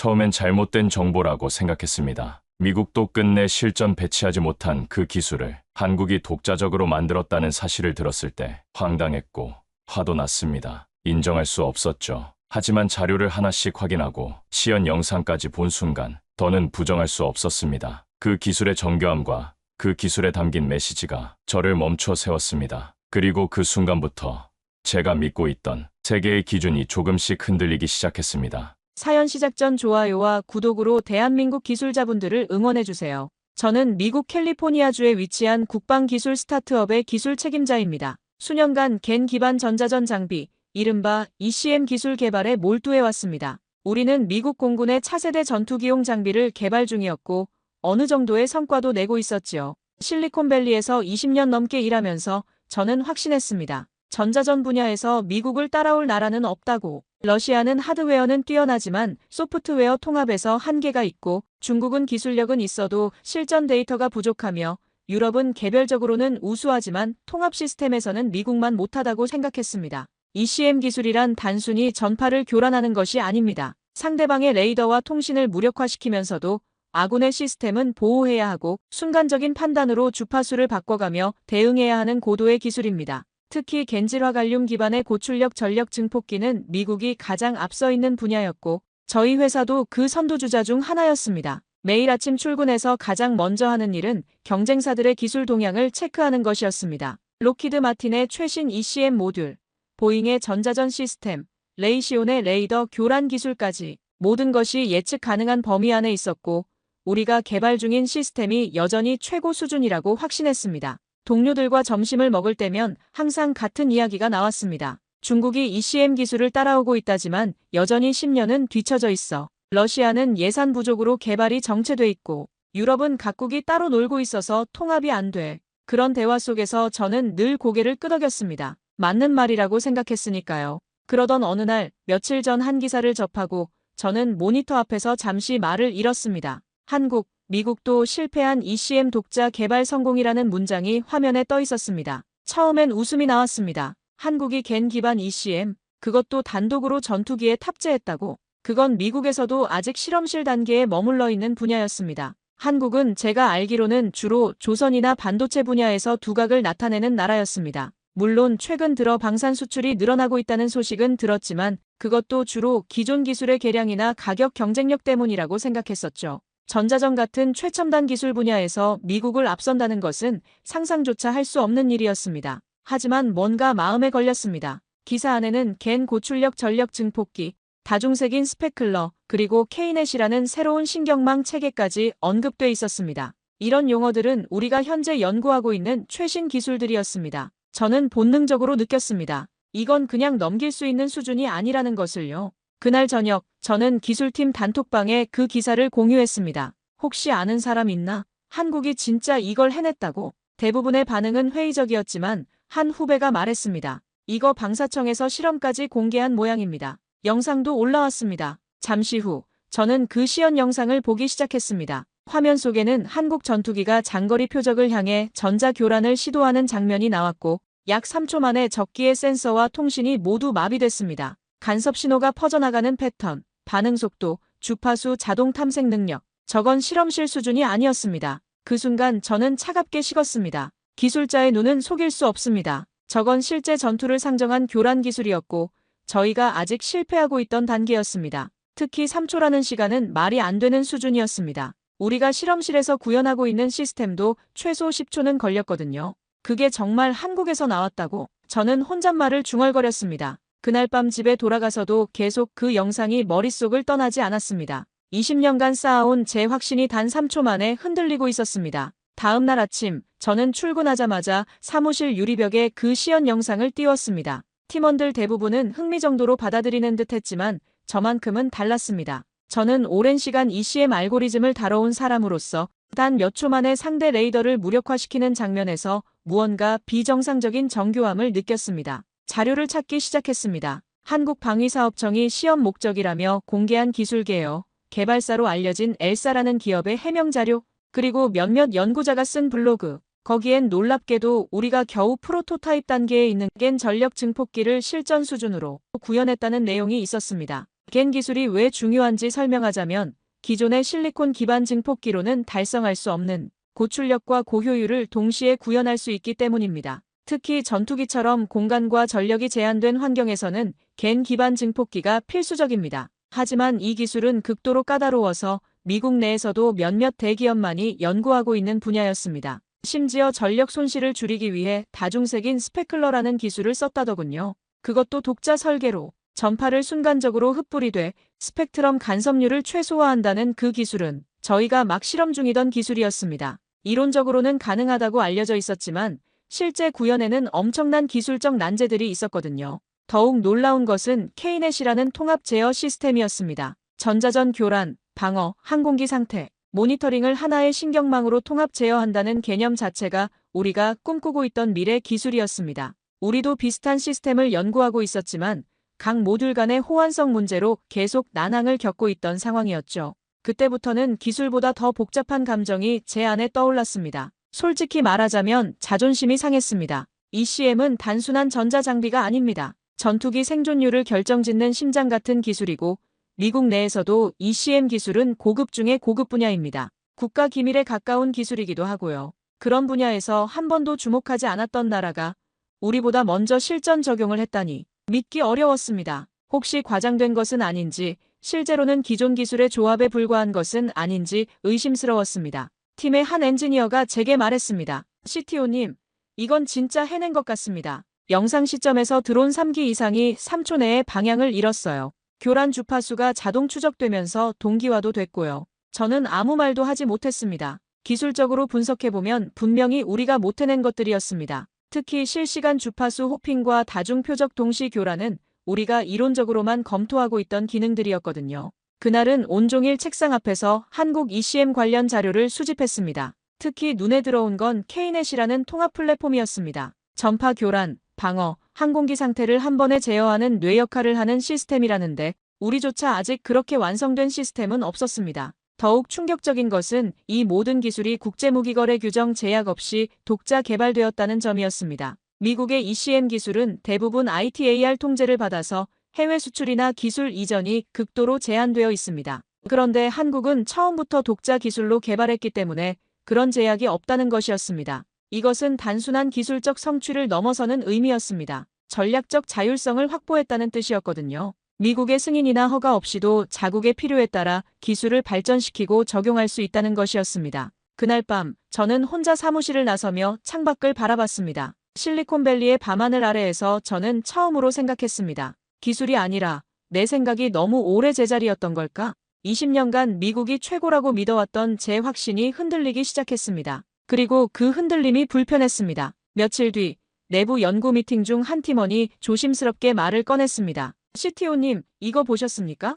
처음엔 잘못된 정보라고 생각했습니다. 미국도 끝내 실전 배치하지 못한 그 기술을 한국이 독자적으로 만들었다는 사실을 들었을 때 황당했고 화도 났습니다. 인정할 수 없었죠. 하지만 자료를 하나씩 확인하고 시연 영상까지 본 순간 더는 부정할 수 없었습니다. 그 기술의 정교함과 그 기술에 담긴 메시지가 저를 멈춰 세웠습니다. 그리고 그 순간부터 제가 믿고 있던 세계의 기준이 조금씩 흔들리기 시작했습니다. 사연 시작 전 좋아요와 구독으로 대한민국 기술자분들을 응원해주세요. 저는 미국 캘리포니아주에 위치한 국방기술 스타트업의 기술 책임자입니다. 수년간 겐 기반 전자전 장비, 이른바 ECM 기술 개발에 몰두해왔습니다. 우리는 미국 공군의 차세대 전투기용 장비를 개발 중이었고 어느 정도의 성과도 내고 있었지요. 실리콘밸리에서 20년 넘게 일하면서 저는 확신했습니다. 전자전 분야에서 미국을 따라올 나라는 없다고. 러시아는 하드웨어는 뛰어나지만 소프트웨어 통합에서 한계가 있고 중국은 기술력은 있어도 실전 데이터가 부족하며 유럽은 개별적으로는 우수하지만 통합 시스템에서는 미국만 못하다고 생각했습니다. ECM 기술이란 단순히 전파를 교란하는 것이 아닙니다. 상대방의 레이더와 통신을 무력화시키면서도 아군의 시스템은 보호해야 하고 순간적인 판단으로 주파수를 바꿔가며 대응해야 하는 고도의 기술입니다. 특히 겐질화 갈륨 기반의 고출력 전력 증폭기는 미국이 가장 앞서 있는 분야였고 저희 회사도 그 선두주자 중 하나였습니다. 매일 아침 출근해서 가장 먼저 하는 일은 경쟁사들의 기술 동향을 체크하는 것이었습니다. 록히드 마틴의 최신 ECM 모듈, 보잉의 전자전 시스템, 레이시온의 레이더 교란 기술까지 모든 것이 예측 가능한 범위 안에 있었고 우리가 개발 중인 시스템이 여전히 최고 수준이라고 확신했습니다. 동료들과 점심을 먹을 때면 항상 같은 이야기가 나왔습니다. 중국이 ECM 기술을 따라오고 있다지만 여전히 10년은 뒤처져 있어. 러시아는 예산 부족으로 개발이 정체돼 있고 유럽은 각국이 따로 놀고 있어서 통합이 안 돼. 그런 대화 속에서 저는 늘 고개를 끄덕였습니다. 맞는 말이라고 생각했으니까요. 그러던 어느 날 며칠 전 한 기사를 접하고 저는 모니터 앞에서 잠시 말을 잃었습니다. 한국, 미국도 실패한 ECM 독자 개발 성공이라는 문장이 화면에 떠 있었습니다. 처음엔 웃음이 나왔습니다. 한국이 겐 기반 ECM, 그것도 단독으로 전투기에 탑재했다고. 그건 미국에서도 아직 실험실 단계에 머물러 있는 분야였습니다. 한국은 제가 알기로는 주로 조선이나 반도체 분야에서 두각을 나타내는 나라였습니다. 물론 최근 들어 방산 수출이 늘어나고 있다는 소식은 들었지만 그것도 주로 기존 기술의 개량이나 가격 경쟁력 때문이라고 생각했었죠. 전자전 같은 최첨단 기술 분야에서 미국을 앞선다는 것은 상상조차 할 수 없는 일이었습니다. 하지만 뭔가 마음에 걸렸습니다. 기사 안에는 겐 고출력 전력 증폭기, 다중색인 스페클러, 그리고 K넷이라는 새로운 신경망 체계까지 언급돼 있었습니다. 이런 용어들은 우리가 현재 연구하고 있는 최신 기술들이었습니다. 저는 본능적으로 느꼈습니다. 이건 그냥 넘길 수 있는 수준이 아니라는 것을요. 그날 저녁, 저는 기술팀 단톡방에 그 기사를 공유했습니다. 혹시 아는 사람 있나? 한국이 진짜 이걸 해냈다고. 대부분의 반응은 회의적이었지만 한 후배가 말했습니다. 이거 방사청에서 실험까지 공개한 모양입니다. 영상도 올라왔습니다. 잠시 후, 저는 그 시연 영상을 보기 시작했습니다. 화면 속에는 한국 전투기가 장거리 표적을 향해 전자교란을 시도하는 장면이 나왔고 약 3초 만에 적기의 센서와 통신이 모두 마비됐습니다. 간섭 신호가 퍼져나가는 패턴, 반응 속도, 주파수 자동 탐색 능력. 저건 실험실 수준이 아니었습니다. 그 순간 저는 차갑게 식었습니다. 기술자의 눈은 속일 수 없습니다. 저건 실제 전투를 상정한 교란 기술이었고 저희가 아직 실패하고 있던 단계였습니다. 특히 3초라는 시간은 말이 안 되는 수준이었습니다. 우리가 실험실에서 구현하고 있는 시스템도 최소 10초는 걸렸거든요. 그게 정말 한국에서 나왔다고. 저는 혼잣말을 중얼거렸습니다. 그날 밤 집에 돌아가서도 계속 그 영상이 머릿속을 떠나지 않았습니다. 20년간 쌓아온 제 확신이 단 3초 만에 흔들리고 있었습니다. 다음 날 아침, 저는 출근하자마자 사무실 유리벽에 그 시연 영상을 띄웠습니다. 팀원들 대부분은 흥미 정도로 받아들이는 듯 했지만 저만큼은 달랐습니다. 저는 오랜 시간 ECM 알고리즘을 다뤄온 사람으로서 단 몇 초 만에 상대 레이더를 무력화시키는 장면에서 무언가 비정상적인 정교함을 느꼈습니다. 자료를 찾기 시작했습니다. 한국방위사업청이 시험 목적이라며 공개한 기술개요, 개발사로 알려진 엘사라는 기업의 해명 자료, 그리고 몇몇 연구자가 쓴 블로그. 거기엔 놀랍게도 우리가 겨우 프로토타입 단계에 있는 겐 전력 증폭기를 실전 수준으로 구현했다는 내용이 있었습니다. 겐 기술이 왜 중요한지 설명하자면 기존의 실리콘 기반 증폭기로는 달성할 수 없는 고출력과 고효율을 동시에 구현할 수 있기 때문입니다. 특히 전투기처럼 공간과 전력이 제한된 환경에서는 겐 기반 증폭기가 필수적입니다. 하지만 이 기술은 극도로 까다로워서 미국 내에서도 몇몇 대기업만이 연구하고 있는 분야였습니다. 심지어 전력 손실을 줄이기 위해 다중색인 스페클러라는 기술을 썼다더군요. 그것도 독자 설계로 전파를 순간적으로 흩뿌리되 스펙트럼 간섭률을 최소화한다는 그 기술은 저희가 막 실험 중이던 기술이었습니다. 이론적으로는 가능하다고 알려져 있었지만 실제 구현에는 엄청난 기술적 난제들이 있었거든요. 더욱 놀라운 것은 K넷이라는 통합 제어 시스템이었습니다. 전자전 교란, 방어, 항공기 상태, 모니터링을 하나의 신경망으로 통합 제어한다는 개념 자체가 우리가 꿈꾸고 있던 미래 기술이었습니다. 우리도 비슷한 시스템을 연구하고 있었지만 각 모듈 간의 호환성 문제로 계속 난항을 겪고 있던 상황이었죠. 그때부터는 기술보다 더 복잡한 감정이 제 안에 떠올랐습니다. 솔직히 말하자면 자존심이 상했습니다. ECM은 단순한 전자장비가 아닙니다. 전투기 생존율을 결정짓는 심장 같은 기술이고 미국 내에서도 ECM 기술은 고급 중의 고급 분야입니다. 국가 기밀에 가까운 기술이기도 하고요. 그런 분야에서 한 번도 주목하지 않았던 나라가 우리보다 먼저 실전 적용을 했다니 믿기 어려웠습니다. 혹시 과장된 것은 아닌지, 실제로는 기존 기술의 조합에 불과한 것은 아닌지 의심스러웠습니다. 팀의 한 엔지니어가 제게 말했습니다. CTO님, 이건 진짜 해낸 것 같습니다. 영상 시점에서 드론 3기 이상이 3초 내에 방향을 잃었어요. 교란 주파수가 자동 추적되면서 동기화도 됐고요. 저는 아무 말도 하지 못했습니다. 기술적으로 분석해보면 분명히 우리가 못 해낸 것들이었습니다. 특히 실시간 주파수 호핑과 다중 표적 동시 교란은 우리가 이론적으로만 검토하고 있던 기능들이었거든요. 그날은 온종일 책상 앞에서 한국 ECM 관련 자료를 수집했습니다. 특히 눈에 들어온 건 K넷이라는 통합 플랫폼이었습니다. 전파 교란, 방어, 항공기 상태를 한 번에 제어하는 뇌 역할을 하는 시스템이라는데 우리조차 아직 그렇게 완성된 시스템은 없었습니다. 더욱 충격적인 것은 이 모든 기술이 국제무기거래 규정 제약 없이 독자 개발되었다는 점이었습니다. 미국의 ECM 기술은 대부분 ITAR 통제를 받아서 해외 수출이나 기술 이전이 극도로 제한되어 있습니다. 그런데 한국은 처음부터 독자 기술로 개발했기 때문에 그런 제약이 없다는 것이었습니다. 이것은 단순한 기술적 성취를 넘어서는 의미였습니다. 전략적 자율성을 확보했다는 뜻이었거든요. 미국의 승인이나 허가 없이도 자국의 필요에 따라 기술을 발전시키고 적용할 수 있다는 것이었습니다. 그날 밤 저는 혼자 사무실을 나서며 창밖을 바라봤습니다. 실리콘밸리의 밤하늘 아래에서 저는 처음으로 생각했습니다. 기술이 아니라 내 생각이 너무 오래 제자리였던 걸까? 20년간 미국이 최고라고 믿어왔던 제 확신이 흔들리기 시작했습니다. 그리고 그 흔들림이 불편했습니다. 며칠 뒤 내부 연구 미팅 중 한 팀원이 조심스럽게 말을 꺼냈습니다. CTO님, 이거 보셨습니까?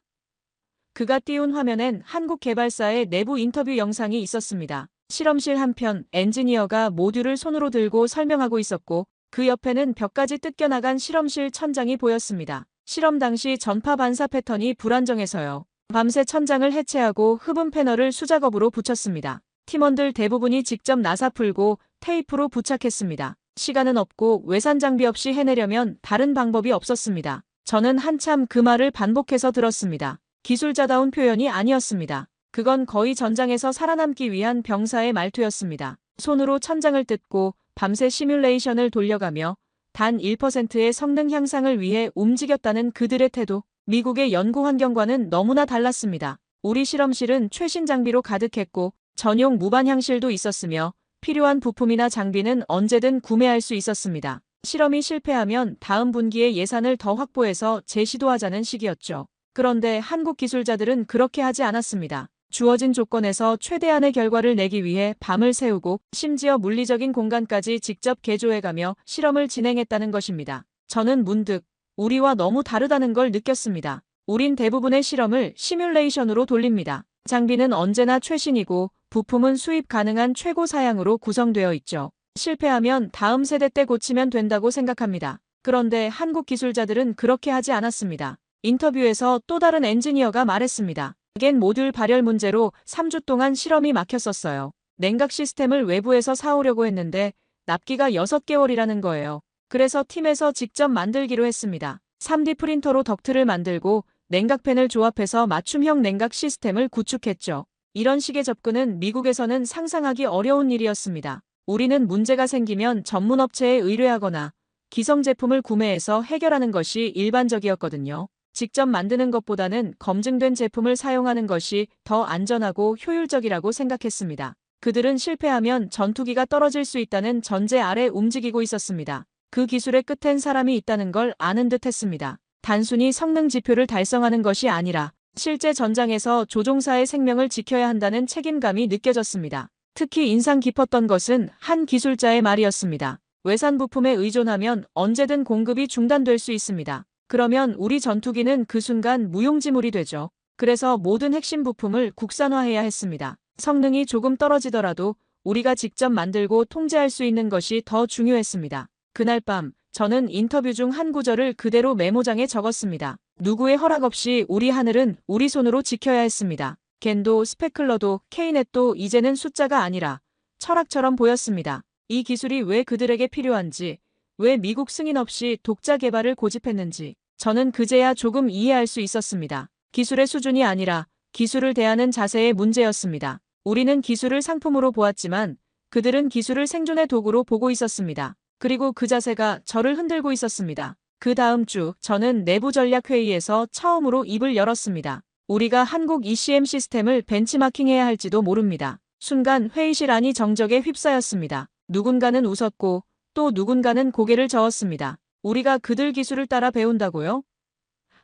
그가 띄운 화면엔 한국 개발사의 내부 인터뷰 영상이 있었습니다. 실험실 한편 엔지니어가 모듈을 손으로 들고 설명하고 있었고 그 옆에는 벽까지 뜯겨나간 실험실 천장이 보였습니다. 실험 당시 전파 반사 패턴이 불안정해서요. 밤새 천장을 해체하고 흡음 패널을 수작업으로 붙였습니다. 팀원들 대부분이 직접 나사 풀고 테이프로 부착했습니다. 시간은 없고 외산 장비 없이 해내려면 다른 방법이 없었습니다. 저는 한참 그 말을 반복해서 들었습니다. 기술자다운 표현이 아니었습니다. 그건 거의 전장에서 살아남기 위한 병사의 말투였습니다. 손으로 천장을 뜯고 밤새 시뮬레이션을 돌려가며 단 1%의 성능 향상을 위해 움직였다는 그들의 태도. 미국의 연구 환경과는 너무나 달랐습니다. 우리 실험실은 최신 장비로 가득했고 전용 무반향실도 있었으며 필요한 부품이나 장비는 언제든 구매할 수 있었습니다. 실험이 실패하면 다음 분기에 예산을 더 확보해서 재시도하자는 식이었죠. 그런데 한국 기술자들은 그렇게 하지 않았습니다. 주어진 조건에서 최대한의 결과를 내기 위해 밤을 새우고 심지어 물리적인 공간까지 직접 개조해가며 실험을 진행했다는 것입니다. 저는 문득 우리와 너무 다르다는 걸 느꼈습니다. 우린 대부분의 실험을 시뮬레이션으로 돌립니다. 장비는 언제나 최신이고 부품은 수입 가능한 최고 사양으로 구성되어 있죠. 실패하면 다음 세대 때 고치면 된다고 생각합니다. 그런데 한국 기술자들은 그렇게 하지 않았습니다. 인터뷰에서 또 다른 엔지니어가 말했습니다. 겐 모듈 발열 문제로 3주 동안 실험이 막혔었어요. 냉각 시스템을 외부에서 사오려고 했는데 납기가 6개월이라는 거예요. 그래서 팀에서 직접 만들기로 했습니다. 3D 프린터로 덕트를 만들고 냉각팬을 조합해서 맞춤형 냉각 시스템을 구축했죠. 이런 식의 접근은 미국에서는 상상하기 어려운 일이었습니다. 우리는 문제가 생기면 전문 업체에 의뢰하거나 기성 제품을 구매해서 해결하는 것이 일반적이었거든요. 직접 만드는 것보다는 검증된 제품을 사용하는 것이 더 안전하고 효율적이라고 생각했습니다. 그들은 실패하면 전투기가 떨어질 수 있다는 전제 아래 움직이고 있었습니다. 그 기술의 끝엔 사람이 있다는 걸 아는 듯 했습니다. 단순히 성능 지표를 달성하는 것이 아니라 실제 전장에서 조종사의 생명을 지켜야 한다는 책임감이 느껴졌습니다. 특히 인상 깊었던 것은 한 기술자의 말이었습니다. 외산 부품에 의존하면 언제든 공급이 중단될 수 있습니다. 그러면 우리 전투기는 그 순간 무용지물이 되죠. 그래서 모든 핵심 부품을 국산화해야 했습니다. 성능이 조금 떨어지더라도 우리가 직접 만들고 통제할 수 있는 것이 더 중요했습니다. 그날 밤 저는 인터뷰 중 한 구절을 그대로 메모장에 적었습니다. 누구의 허락 없이 우리 하늘은 우리 손으로 지켜야 했습니다. 겐도 스페클러도 케이넷도 이제는 숫자가 아니라 철학처럼 보였습니다. 이 기술이 왜 그들에게 필요한지, 왜 미국 승인 없이 독자 개발을 고집했는지 저는 그제야 조금 이해할 수 있었습니다. 기술의 수준이 아니라 기술을 대하는 자세의 문제였습니다. 우리는 기술을 상품으로 보았지만 그들은 기술을 생존의 도구로 보고 있었습니다. 그리고 그 자세가 저를 흔들고 있었습니다. 그 다음 주 저는 내부 전략 회의에서 처음으로 입을 열었습니다. 우리가 한국 ECM 시스템을 벤치마킹해야 할지도 모릅니다. 순간 회의실 안이 정적에 휩싸였습니다. 누군가는 웃었고 또 누군가는 고개를 저었습니다. 우리가 그들 기술을 따라 배운다고요?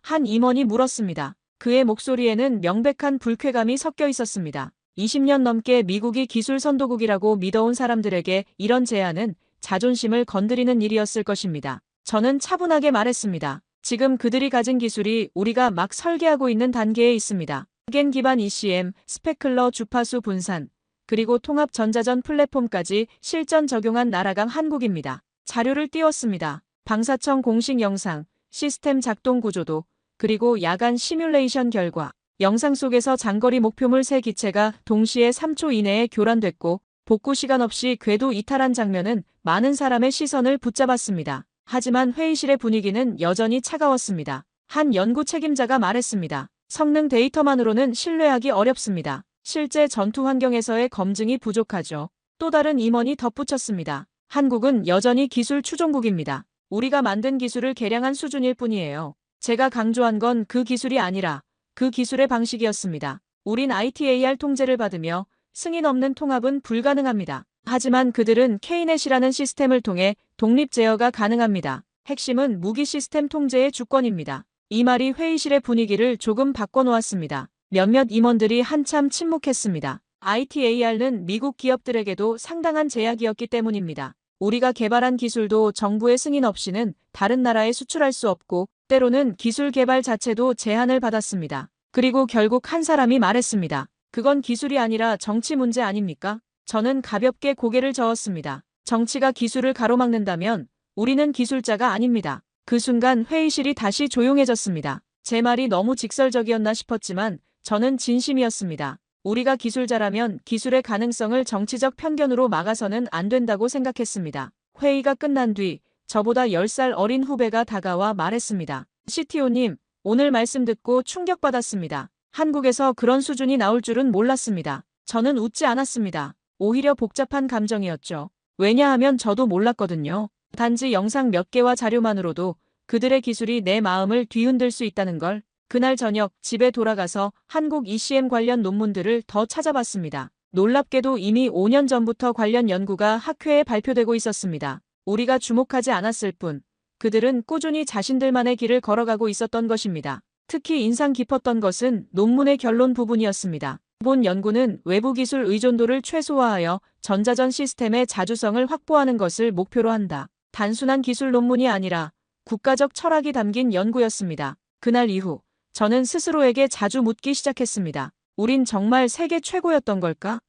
한 임원이 물었습니다. 그의 목소리에는 명백한 불쾌감이 섞여 있었습니다. 20년 넘게 미국이 기술 선도국이라고 믿어온 사람들에게 이런 제안은 자존심을 건드리는 일이었을 것입니다. 저는 차분하게 말했습니다. 지금 그들이 가진 기술이 우리가 막 설계하고 있는 단계에 있습니다. 겐 기반 ECM, 스페클러 주파수 분산, 그리고 통합 전자전 플랫폼까지 실전 적용한 나라가 한국입니다. 자료를 띄웠습니다. 방사청 공식 영상, 시스템 작동 구조도, 그리고 야간 시뮬레이션 결과. 영상 속에서 장거리 목표물 3기체가 동시에 3초 이내에 교란됐고 복구 시간 없이 궤도 이탈한 장면은 많은 사람의 시선을 붙잡았습니다. 하지만 회의실의 분위기는 여전히 차가웠습니다. 한 연구 책임자가 말했습니다. 성능 데이터만으로는 신뢰하기 어렵습니다. 실제 전투 환경에서의 검증이 부족하죠. 또 다른 임원이 덧붙였습니다. 한국은 여전히 기술 추종국입니다. 우리가 만든 기술을 개량한 수준일 뿐이에요. 제가 강조한 건 그 기술이 아니라 그 기술의 방식이었습니다. 우린 ITAR 통제를 받으며 승인 없는 통합은 불가능합니다. 하지만 그들은 K넷이라는 시스템을 통해 독립 제어가 가능합니다. 핵심은 무기 시스템 통제의 주권입니다. 이 말이 회의실의 분위기를 조금 바꿔놓았습니다. 몇몇 임원들이 한참 침묵했습니다. ITAR는 미국 기업들에게도 상당한 제약이었기 때문입니다. 우리가 개발한 기술도 정부의 승인 없이는 다른 나라에 수출할 수 없고 때로는 기술 개발 자체도 제한을 받았습니다. 그리고 결국 한 사람이 말했습니다. 그건 기술이 아니라 정치 문제 아닙니까? 저는 가볍게 고개를 저었습니다. 정치가 기술을 가로막는다면 우리는 기술자가 아닙니다. 그 순간 회의실이 다시 조용해졌습니다. 제 말이 너무 직설적이었나 싶었지만 저는 진심이었습니다. 우리가 기술자라면 기술의 가능성을 정치적 편견으로 막아서는 안 된다고 생각했습니다. 회의가 끝난 뒤 저보다 10살 어린 후배가 다가와 말했습니다. CTO님, 오늘 말씀 듣고 충격받았습니다. 한국에서 그런 수준이 나올 줄은 몰랐습니다. 저는 웃지 않았습니다. 오히려 복잡한 감정이었죠. 왜냐하면 저도 몰랐거든요. 단지 영상 몇 개와 자료만으로도 그들의 기술이 내 마음을 뒤흔들 수 있다는 걸. 그날 저녁 집에 돌아가서 한국 ECM 관련 논문들을 더 찾아봤습니다. 놀랍게도 이미 5년 전부터 관련 연구가 학회에 발표되고 있었습니다. 우리가 주목하지 않았을 뿐 그들은 꾸준히 자신들만의 길을 걸어가고 있었던 것입니다. 특히 인상 깊었던 것은 논문의 결론 부분이었습니다. 본 연구는 외부 기술 의존도를 최소화하여 전자전 시스템의 자주성을 확보하는 것을 목표로 한다. 단순한 기술 논문이 아니라 국가적 철학이 담긴 연구였습니다. 그날 이후 저는 스스로에게 자주 묻기 시작했습니다. 우린 정말 세계 최고였던 걸까?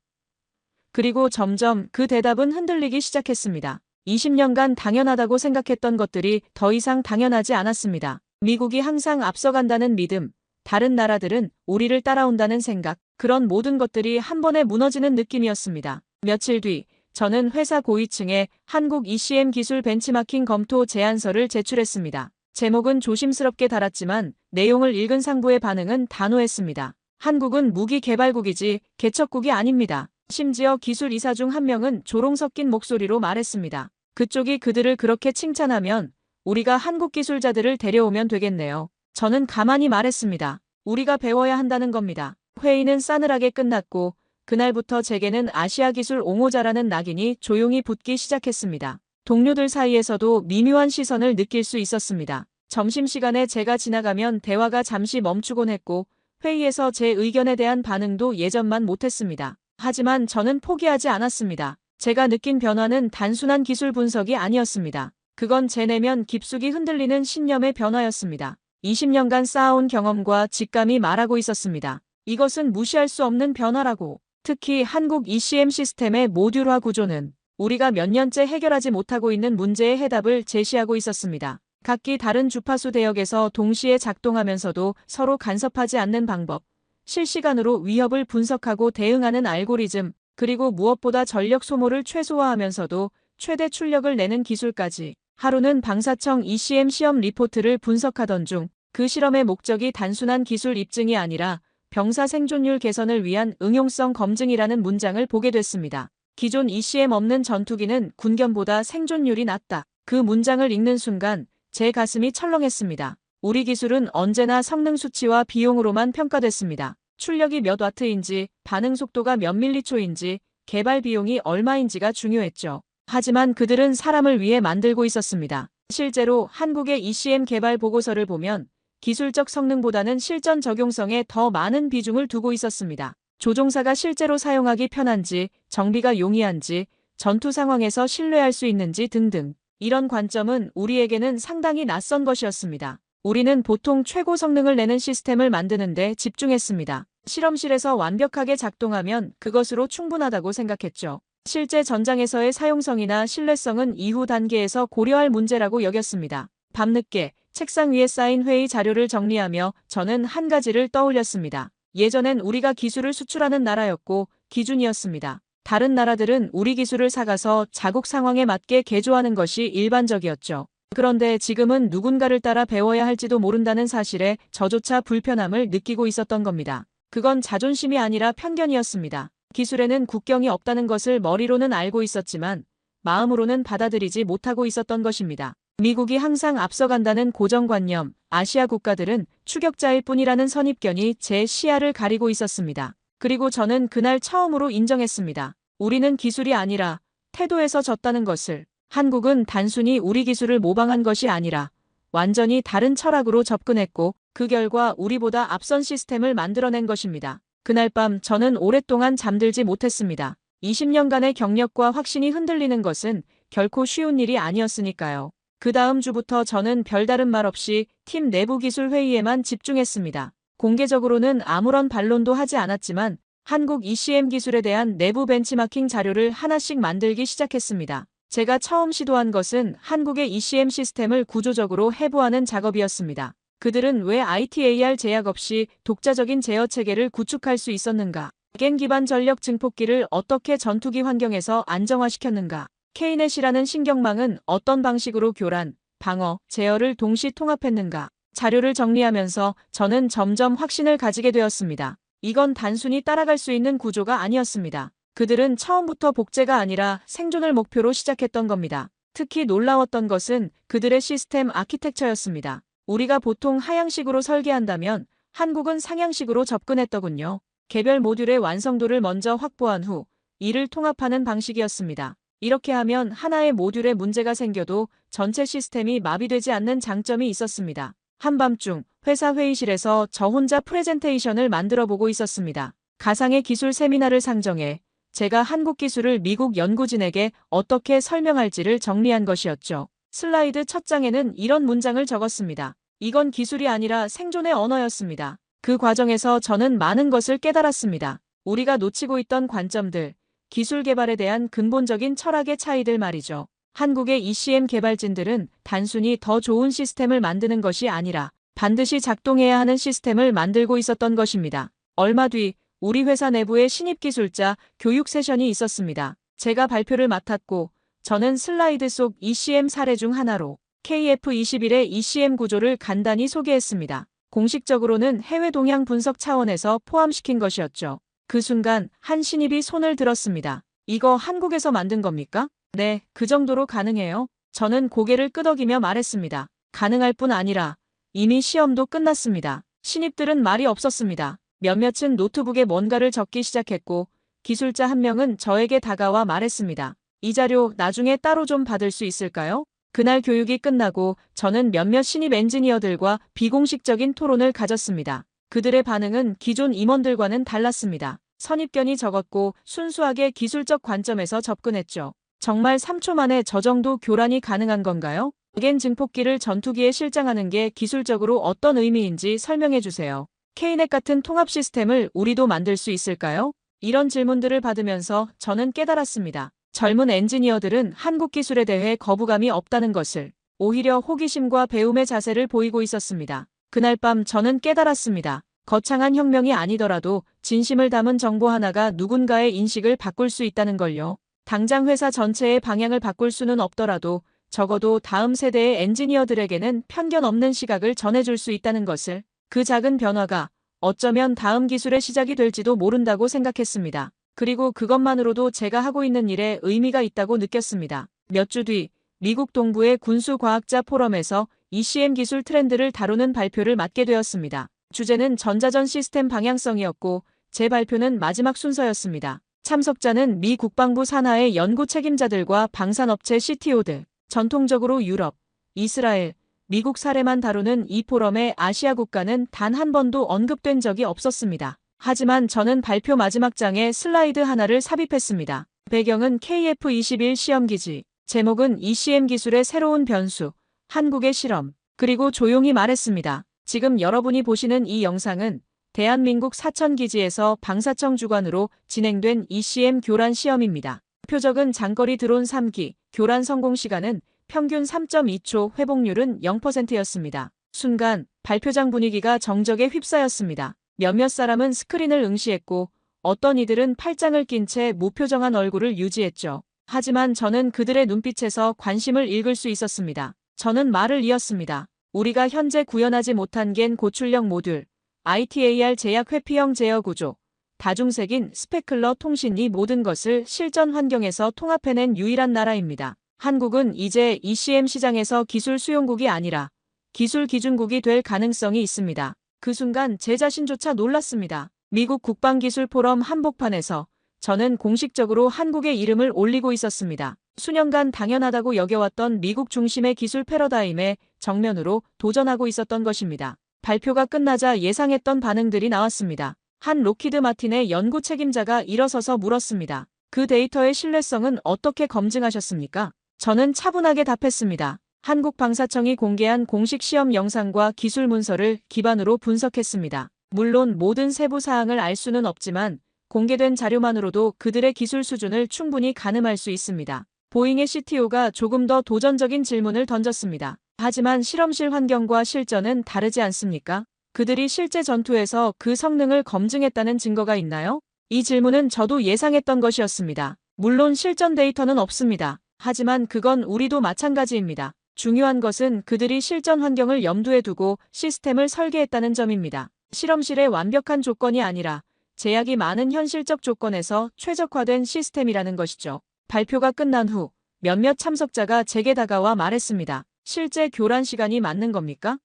그리고 점점 그 대답은 흔들리기 시작했습니다. 20년간 당연하다고 생각했던 것들이 더 이상 당연하지 않았습니다. 미국이 항상 앞서간다는 믿음, 다른 나라들은 우리를 따라온다는 생각, 그런 모든 것들이 한 번에 무너지는 느낌이었습니다. 며칠 뒤 저는 회사 고위층에 한국 ECM 기술 벤치마킹 검토 제안서를 제출했습니다. 제목은 조심스럽게 달았지만 내용을 읽은 상부의 반응은 단호했습니다. 한국은 무기 개발국이지 개척국이 아닙니다. 심지어 기술 이사 중 한 명은 조롱 섞인 목소리로 말했습니다. 그쪽이 그들을 그렇게 칭찬하면 우리가 한국 기술자들을 데려오면 되겠네요. 저는 가만히 말했습니다. 우리가 배워야 한다는 겁니다. 회의는 싸늘하게 끝났고 그날부터 제게는 아시아 기술 옹호자라는 낙인이 조용히 붙기 시작했습니다. 동료들 사이에서도 미묘한 시선을 느낄 수 있었습니다. 점심시간에 제가 지나가면 대화가 잠시 멈추곤 했고 회의에서 제 의견에 대한 반응도 예전만 못했습니다. 하지만 저는 포기하지 않았습니다. 제가 느낀 변화는 단순한 기술 분석이 아니었습니다. 그건 제 내면 깊숙이 흔들리는 신념의 변화였습니다. 20년간 쌓아온 경험과 직감이 말하고 있었습니다. 이것은 무시할 수 없는 변화라고. 특히 한국 ECM 시스템의 모듈화 구조는 우리가 몇 년째 해결하지 못하고 있는 문제의 해답을 제시하고 있었습니다. 각기 다른 주파수 대역에서 동시에 작동하면서도 서로 간섭하지 않는 방법, 실시간으로 위협을 분석하고 대응하는 알고리즘, 그리고 무엇보다 전력 소모를 최소화하면서도 최대 출력을 내는 기술까지. 하루는 방사청 ECM 시험 리포트를 분석하던 중 그 실험의 목적이 단순한 기술 입증이 아니라 병사 생존율 개선을 위한 응용성 검증이라는 문장을 보게 됐습니다. 기존 ECM 없는 전투기는 군견보다 생존율이 낮다. 그 문장을 읽는 순간 제 가슴이 철렁했습니다. 우리 기술은 언제나 성능 수치와 비용으로만 평가됐습니다. 출력이 몇 와트인지, 반응 속도가 몇 밀리초인지, 개발 비용이 얼마인지가 중요했죠. 하지만 그들은 사람을 위해 만들고 있었습니다. 실제로 한국의 ECM 개발 보고서를 보면 기술적 성능보다는 실전 적용성에 더 많은 비중을 두고 있었습니다. 조종사가 실제로 사용하기 편한지, 정비가 용이한지, 전투 상황에서 신뢰할 수 있는지 등등. 이런 관점은 우리에게는 상당히 낯선 것이었습니다. 우리는 보통 최고 성능을 내는 시스템을 만드는 데 집중했습니다. 실험실에서 완벽하게 작동하면 그것으로 충분하다고 생각했죠. 실제 전장에서의 사용성이나 신뢰성은 이후 단계에서 고려할 문제라고 여겼습니다. 밤늦게 책상 위에 쌓인 회의 자료를 정리하며 저는 한 가지를 떠올렸습니다. 예전엔 우리가 기술을 수출하는 나라였고 기준이었습니다. 다른 나라들은 우리 기술을 사가서 자국 상황에 맞게 개조하는 것이 일반적이었죠. 그런데 지금은 누군가를 따라 배워야 할지도 모른다는 사실에 저조차 불편함을 느끼고 있었던 겁니다. 그건 자존심이 아니라 편견이었습니다. 기술에는 국경이 없다는 것을 머리로는 알고 있었지만 마음으로는 받아들이지 못하고 있었던 것입니다. 미국이 항상 앞서간다는 고정관념, 아시아 국가들은 추격자일 뿐이라는 선입견이 제 시야를 가리고 있었습니다. 그리고 저는 그날 처음으로 인정했습니다. 우리는 기술이 아니라 태도에서 졌다는 것을. 한국은 단순히 우리 기술을 모방한 것이 아니라 완전히 다른 철학으로 접근했고 그 결과 우리보다 앞선 시스템을 만들어낸 것입니다. 그날 밤 저는 오랫동안 잠들지 못했습니다. 20년간의 경력과 확신이 흔들리는 것은 결코 쉬운 일이 아니었으니까요. 그 다음 주부터 저는 별다른 말 없이 팀 내부 기술 회의에만 집중했습니다. 공개적으로는 아무런 반론도 하지 않았지만 한국 ECM 기술에 대한 내부 벤치마킹 자료를 하나씩 만들기 시작했습니다. 제가 처음 시도한 것은 한국의 ECM 시스템을 구조적으로 해부하는 작업이었습니다. 그들은 왜 ITAR 제약 없이 독자적인 제어 체계를 구축할 수 있었는가? 겐 기반 전력 증폭기를 어떻게 전투기 환경에서 안정화시켰는가? K넷이라는 신경망은 어떤 방식으로 교란, 방어, 제어를 동시 통합했는가? 자료를 정리하면서 저는 점점 확신을 가지게 되었습니다. 이건 단순히 따라갈 수 있는 구조가 아니었습니다. 그들은 처음부터 복제가 아니라 생존을 목표로 시작했던 겁니다. 특히 놀라웠던 것은 그들의 시스템 아키텍처였습니다. 우리가 보통 하향식으로 설계한다면 한국은 상향식으로 접근했더군요. 개별 모듈의 완성도를 먼저 확보한 후 이를 통합하는 방식이었습니다. 이렇게 하면 하나의 모듈에 문제가 생겨도 전체 시스템이 마비되지 않는 장점이 있었습니다. 한밤중 회사 회의실에서 저 혼자 프레젠테이션을 만들어 보고 있었습니다. 가상의 기술 세미나를 상정해 제가 한국 기술을 미국 연구진에게 어떻게 설명할지를 정리한 것이었죠. 슬라이드 첫 장에는 이런 문장을 적었습니다. 이건 기술이 아니라 생존의 언어였습니다. 그 과정에서 저는 많은 것을 깨달았습니다. 우리가 놓치고 있던 관점들, 기술 개발에 대한 근본적인 철학의 차이들 말이죠. 한국의 ECM 개발진들은 단순히 더 좋은 시스템을 만드는 것이 아니라 반드시 작동해야 하는 시스템을 만들고 있었던 것입니다. 얼마 뒤 우리 회사 내부에 신입 기술자 교육 세션이 있었습니다. 제가 발표를 맡았고 저는 슬라이드 속 ECM 사례 중 하나로 KF21의 ECM 구조를 간단히 소개했습니다. 공식적으로는 해외 동향 분석 차원에서 포함시킨 것이었죠. 그 순간 한 신입이 손을 들었습니다. 이거 한국에서 만든 겁니까? 네, 그 정도로 가능해요. 저는 고개를 끄덕이며 말했습니다. 가능할 뿐 아니라 이미 시험도 끝났습니다. 신입들은 말이 없었습니다. 몇몇은 노트북에 뭔가를 적기 시작했고 기술자 한 명은 저에게 다가와 말했습니다. 이 자료 나중에 따로 좀 받을 수 있을까요? 그날 교육이 끝나고 저는 몇몇 신입 엔지니어들과 비공식적인 토론을 가졌습니다. 그들의 반응은 기존 임원들과는 달랐습니다. 선입견이 적었고 순수하게 기술적 관점에서 접근했죠. 정말 3초 만에 저 정도 교란이 가능한 건가요? 겐 증폭기를 전투기에 실장하는 게 기술적으로 어떤 의미인지 설명해 주세요. K넷 같은 통합 시스템을 우리도 만들 수 있을까요? 이런 질문들을 받으면서 저는 깨달았습니다. 젊은 엔지니어들은 한국 기술에 대해 거부감이 없다는 것을, 오히려 호기심과 배움의 자세를 보이고 있었습니다. 그날 밤 저는 깨달았습니다. 거창한 혁명이 아니더라도 진심을 담은 정보 하나가 누군가의 인식을 바꿀 수 있다는 걸요. 당장 회사 전체의 방향을 바꿀 수는 없더라도 적어도 다음 세대의 엔지니어들에게는 편견 없는 시각을 전해줄 수 있다는 것을, 그 작은 변화가 어쩌면 다음 기술의 시작이 될지도 모른다고 생각했습니다. 그리고 그것만으로도 제가 하고 있는 일에 의미가 있다고 느꼈습니다. 몇 주 뒤 미국 동부의 군수과학자 포럼에서 ECM 기술 트렌드를 다루는 발표를 맡게 되었습니다. 주제는 전자전 시스템 방향성이었고 제 발표는 마지막 순서였습니다. 참석자는 미 국방부 산하의 연구 책임자들과 방산업체 CTO들, 전통적으로 유럽, 이스라엘, 미국 사례만 다루는 이 포럼에 아시아 국가는 단 한 번도 언급된 적이 없었습니다. 하지만 저는 발표 마지막 장에 슬라이드 하나를 삽입했습니다. 배경은 KF21 시험기지, 제목은 ECM 기술의 새로운 변수, 한국의 실험, 그리고 조용히 말했습니다. 지금 여러분이 보시는 이 영상은 대한민국 사천기지에서 방사청 주관으로 진행된 ECM 교란 시험입니다. 표적은 장거리 드론 3기, 교란 성공 시간은 평균 3.2초, 회복률은 0%였습니다. 순간 발표장 분위기가 정적에 휩싸였습니다. 몇몇 사람은 스크린을 응시했고 어떤 이들은 팔짱을 낀 채 무표정한 얼굴을 유지했죠. 하지만 저는 그들의 눈빛에서 관심을 읽을 수 있었습니다. 저는 말을 이었습니다. 우리가 현재 구현하지 못한 겐 고출력 모듈, ITAR 제약 회피형 제어 구조, 다중색인 스페클러 통신 이 모든 것을 실전 환경에서 통합해낸 유일한 나라입니다. 한국은 이제 ECM 시장에서 기술 수용국이 아니라 기술 기준국이 될 가능성이 있습니다. 그 순간 제 자신조차 놀랐습니다. 미국 국방기술 포럼 한복판에서 저는 공식적으로 한국의 이름을 올리고 있었습니다. 수년간 당연하다고 여겨왔던 미국 중심의 기술 패러다임에 정면으로 도전하고 있었던 것입니다. 발표가 끝나자 예상했던 반응들이 나왔습니다. 한 로키드 마틴의 연구 책임자가 일어서서 물었습니다. 그 데이터의 신뢰성은 어떻게 검증하셨습니까? 저는 차분하게 답했습니다. 한국 방사청이 공개한 공식 시험 영상과 기술 문서를 기반으로 분석했습니다. 물론 모든 세부 사항을 알 수는 없지만 공개된 자료만으로도 그들의 기술 수준을 충분히 가늠할 수 있습니다. 보잉의 CTO가 조금 더 도전적인 질문을 던졌습니다. 하지만 실험실 환경과 실전은 다르지 않습니까? 그들이 실제 전투에서 그 성능을 검증했다는 증거가 있나요? 이 질문은 저도 예상했던 것이었습니다. 물론 실전 데이터는 없습니다. 하지만 그건 우리도 마찬가지입니다. 중요한 것은 그들이 실전 환경을 염두에 두고 시스템을 설계했다는 점입니다. 실험실의 완벽한 조건이 아니라 제약이 많은 현실적 조건에서 최적화된 시스템이라는 것이죠. 발표가 끝난 후 몇몇 참석자가 제게 다가와 말했습니다. 실제 교란 시간이 맞는 겁니까?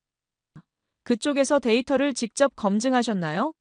그쪽에서 데이터를 직접 검증하셨나요?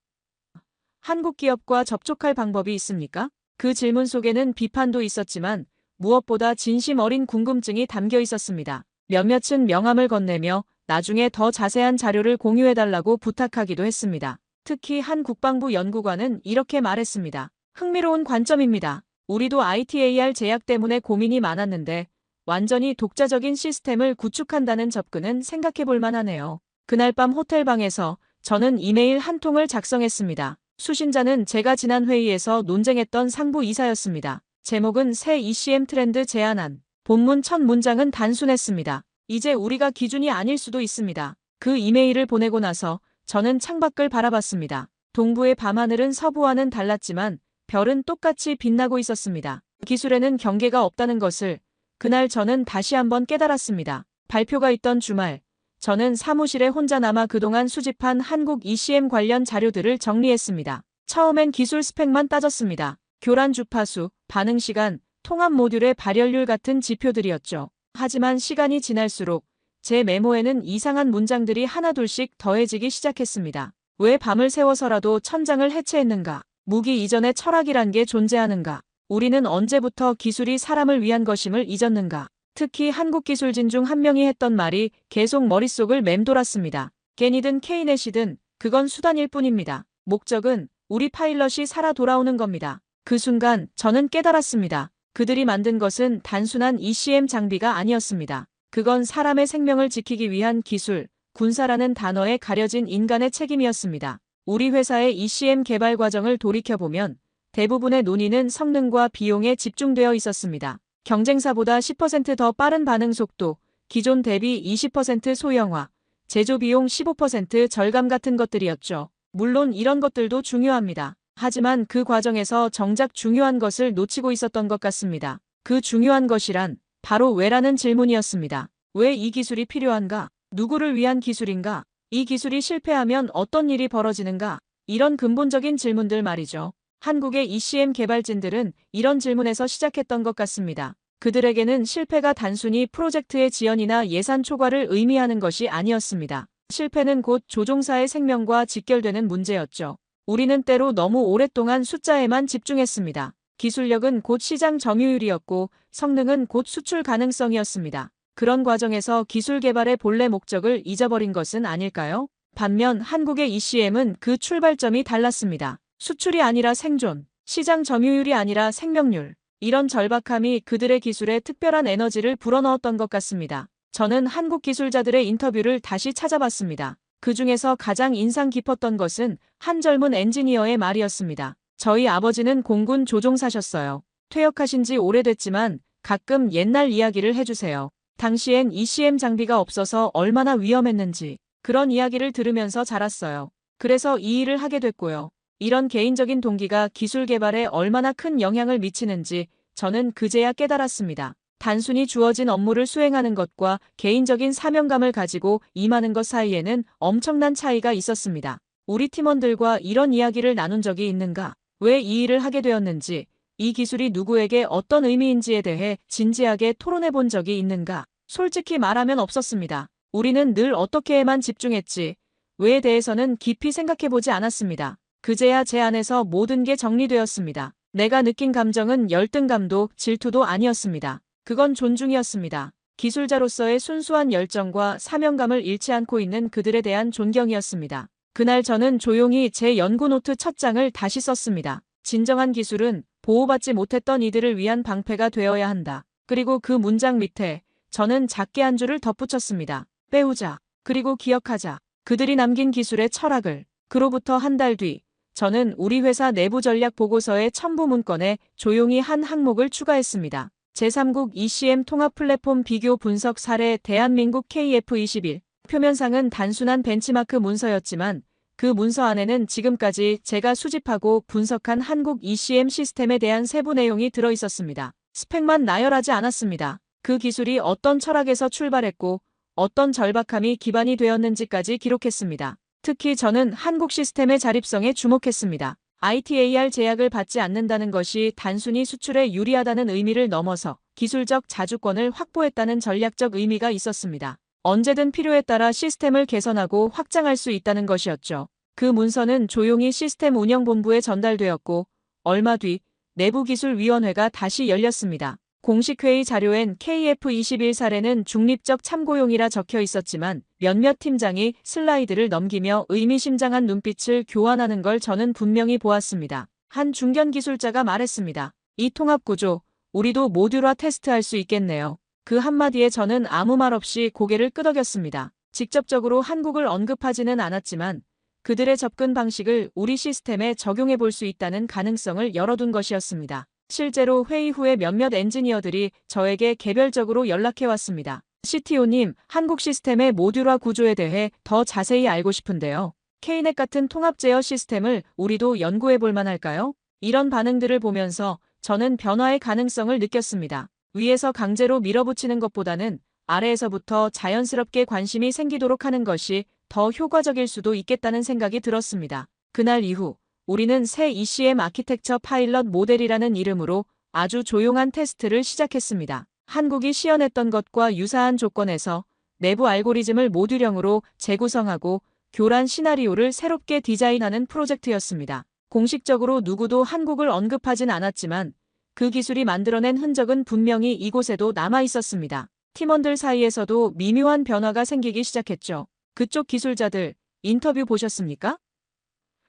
한국 기업과 접촉할 방법이 있습니까? 그 질문 속에는 비판도 있었지만 무엇보다 진심 어린 궁금증이 담겨 있었습니다. 몇몇은 명함을 건네며 나중에 더 자세한 자료를 공유해달라고 부탁하기도 했습니다. 특히 한 국방부 연구관은 이렇게 말했습니다. 흥미로운 관점입니다. 우리도 ITAR 제약 때문에 고민이 많았는데 완전히 독자적인 시스템을 구축한다는 접근은 생각해볼 만하네요. 그날 밤 호텔방에서 저는 이메일 한 통을 작성했습니다. 수신자는 제가 지난 회의에서 논쟁했던 상부 이사였습니다. 제목은 새 ECM 트렌드 제안안. 본문 첫 문장은 단순했습니다. 이제 우리가 기준이 아닐 수도 있습니다. 그 이메일을 보내고 나서 저는 창밖을 바라봤습니다. 동부의 밤하늘은 서부와는 달랐지만 별은 똑같이 빛나고 있었습니다. 기술에는 경계가 없다는 것을 그날 저는 다시 한번 깨달았습니다. 발표가 있던 주말, 저는 사무실에 혼자 남아 그동안 수집한 한국 ECM 관련 자료들을 정리했습니다. 처음엔 기술 스펙만 따졌습니다. 교란 주파수, 반응 시간, 통합 모듈의 발열률 같은 지표들이었죠. 하지만 시간이 지날수록 제 메모에는 이상한 문장들이 하나둘씩 더해지기 시작했습니다. 왜 밤을 새워서라도 천장을 해체했는가? 무기 이전의 철학이란 게 존재하는가? 우리는 언제부터 기술이 사람을 위한 것임을 잊었는가? 특히 한국 기술진 중 한 명이 했던 말이 계속 머릿속을 맴돌았습니다. 겐이든 케이넷이든 그건 수단일 뿐입니다. 목적은 우리 파일럿이 살아 돌아오는 겁니다. 그 순간 저는 깨달았습니다. 그들이 만든 것은 단순한 ECM 장비가 아니었습니다. 그건 사람의 생명을 지키기 위한 기술, 군사라는 단어에 가려진 인간의 책임이었습니다. 우리 회사의 ECM 개발 과정을 돌이켜보면 대부분의 논의는 성능과 비용에 집중되어 있었습니다. 경쟁사보다 10% 더 빠른 반응 속도, 기존 대비 20% 소형화, 제조 비용 15% 절감 같은 것들이었죠. 물론 이런 것들도 중요합니다. 하지만 그 과정에서 정작 중요한 것을 놓치고 있었던 것 같습니다. 그 중요한 것이란 바로 왜라는 질문이었습니다. 왜 이 기술이 필요한가? 누구를 위한 기술인가? 이 기술이 실패하면 어떤 일이 벌어지는가? 이런 근본적인 질문들 말이죠. 한국의 ECM 개발진들은 이런 질문에서 시작했던 것 같습니다. 그들에게는 실패가 단순히 프로젝트의 지연이나 예산 초과를 의미하는 것이 아니었습니다. 실패는 곧 조종사의 생명과 직결되는 문제였죠. 우리는 때로 너무 오랫동안 숫자에만 집중했습니다. 기술력은 곧 시장 점유율이었고 성능은 곧 수출 가능성이었습니다. 그런 과정에서 기술 개발의 본래 목적을 잊어버린 것은 아닐까요? 반면 한국의 ECM은 그 출발점이 달랐습니다. 수출이 아니라 생존, 시장 점유율이 아니라 생명률. 이런 절박함이 그들의 기술에 특별한 에너지를 불어넣었던 것 같습니다. 저는 한국 기술자들의 인터뷰를 다시 찾아봤습니다. 그 중에서 가장 인상 깊었던 것은 한 젊은 엔지니어의 말이었습니다. 저희 아버지는 공군 조종사셨어요. 퇴역하신 지 오래됐지만 가끔 옛날 이야기를 해주세요. 당시엔 ECM 장비가 없어서 얼마나 위험했는지 그런 이야기를 들으면서 자랐어요. 그래서 이 일을 하게 됐고요. 이런 개인적인 동기가 기술 개발에 얼마나 큰 영향을 미치는지 저는 그제야 깨달았습니다. 단순히 주어진 업무를 수행하는 것과 개인적인 사명감을 가지고 임하는 것 사이에는 엄청난 차이가 있었습니다. 우리 팀원들과 이런 이야기를 나눈 적이 있는가? 왜 이 일을 하게 되었는지, 이 기술이 누구에게 어떤 의미인지에 대해 진지하게 토론해 본 적이 있는가? 솔직히 말하면 없었습니다. 우리는 늘 어떻게에만 집중했지, 왜에 대해서는 깊이 생각해 보지 않았습니다. 그제야 제 안에서 모든 게 정리되었습니다. 내가 느낀 감정은 열등감도 질투도 아니었습니다. 그건 존중이었습니다. 기술자로서의 순수한 열정과 사명감을 잃지 않고 있는 그들에 대한 존경이었습니다. 그날 저는 조용히 제 연구 노트 첫 장을 다시 썼습니다. 진정한 기술은 보호받지 못했던 이들을 위한 방패가 되어야 한다. 그리고 그 문장 밑에 저는 작게 한 줄을 덧붙였습니다. 배우자, 그리고 기억하자. 그들이 남긴 기술의 철학을. 그로부터 한 달 뒤, 저는 우리 회사 내부 전략 보고서의 첨부 문건에 조용히 한 항목을 추가했습니다. 제3국 ECM 통합 플랫폼 비교 분석 사례 대한민국 KF21. 표면상은 단순한 벤치마크 문서였지만 그 문서 안에는 지금까지 제가 수집하고 분석한 한국 ECM 시스템에 대한 세부 내용이 들어 있었습니다. 스펙만 나열하지 않았습니다. 그 기술이 어떤 철학에서 출발했고 어떤 절박함이 기반이 되었는지까지 기록했습니다. 특히 저는 한국 시스템의 자립성에 주목했습니다. ITAR 제약을 받지 않는다는 것이 단순히 수출에 유리하다는 의미를 넘어서 기술적 자주권을 확보했다는 전략적 의미가 있었습니다. 언제든 필요에 따라 시스템을 개선하고 확장할 수 있다는 것이었죠. 그 문서는 조용히 시스템 운영본부에 전달되었고 얼마 뒤 내부기술위원회가 다시 열렸습니다. 공식 회의 자료엔 KF21 사례는 중립적 참고용이라 적혀 있었지만 몇몇 팀장이 슬라이드를 넘기며 의미심장한 눈빛을 교환하는 걸 저는 분명히 보았습니다. 한 중견 기술자가 말했습니다. 이 통합구조, 우리도 모듈화 테스트할 수 있겠네요. 그 한마디에 저는 아무 말 없이 고개를 끄덕였습니다. 직접적으로 한국을 언급하지는 않았지만 그들의 접근 방식을 우리 시스템에 적용해 볼 수 있다는 가능성을 열어둔 것이었습니다. 실제로 회의 후에 몇몇 엔지니어들이 저에게 개별적으로 연락해 왔습니다. CTO님, 한국 시스템의 모듈화 구조에 대해 더 자세히 알고 싶은데요. K넷 같은 통합 제어 시스템을 우리도 연구해 볼 만할까요? 이런 반응들을 보면서 저는 변화의 가능성을 느꼈습니다. 위에서 강제로 밀어붙이는 것보다는 아래에서부터 자연스럽게 관심이 생기도록 하는 것이 더 효과적일 수도 있겠다는 생각이 들었습니다. 그날 이후 우리는 새 ECM 아키텍처 파일럿 모델이라는 이름으로 아주 조용한 테스트를 시작했습니다. 한국이 시연했던 것과 유사한 조건에서 내부 알고리즘을 모듈형으로 재구성하고 교란 시나리오를 새롭게 디자인하는 프로젝트였습니다. 공식적으로 누구도 한국을 언급하진 않았지만 그 기술이 만들어낸 흔적은 분명히 이곳에도 남아 있었습니다. 팀원들 사이에서도 미묘한 변화가 생기기 시작했죠. 그쪽 기술자들 인터뷰 보셨습니까?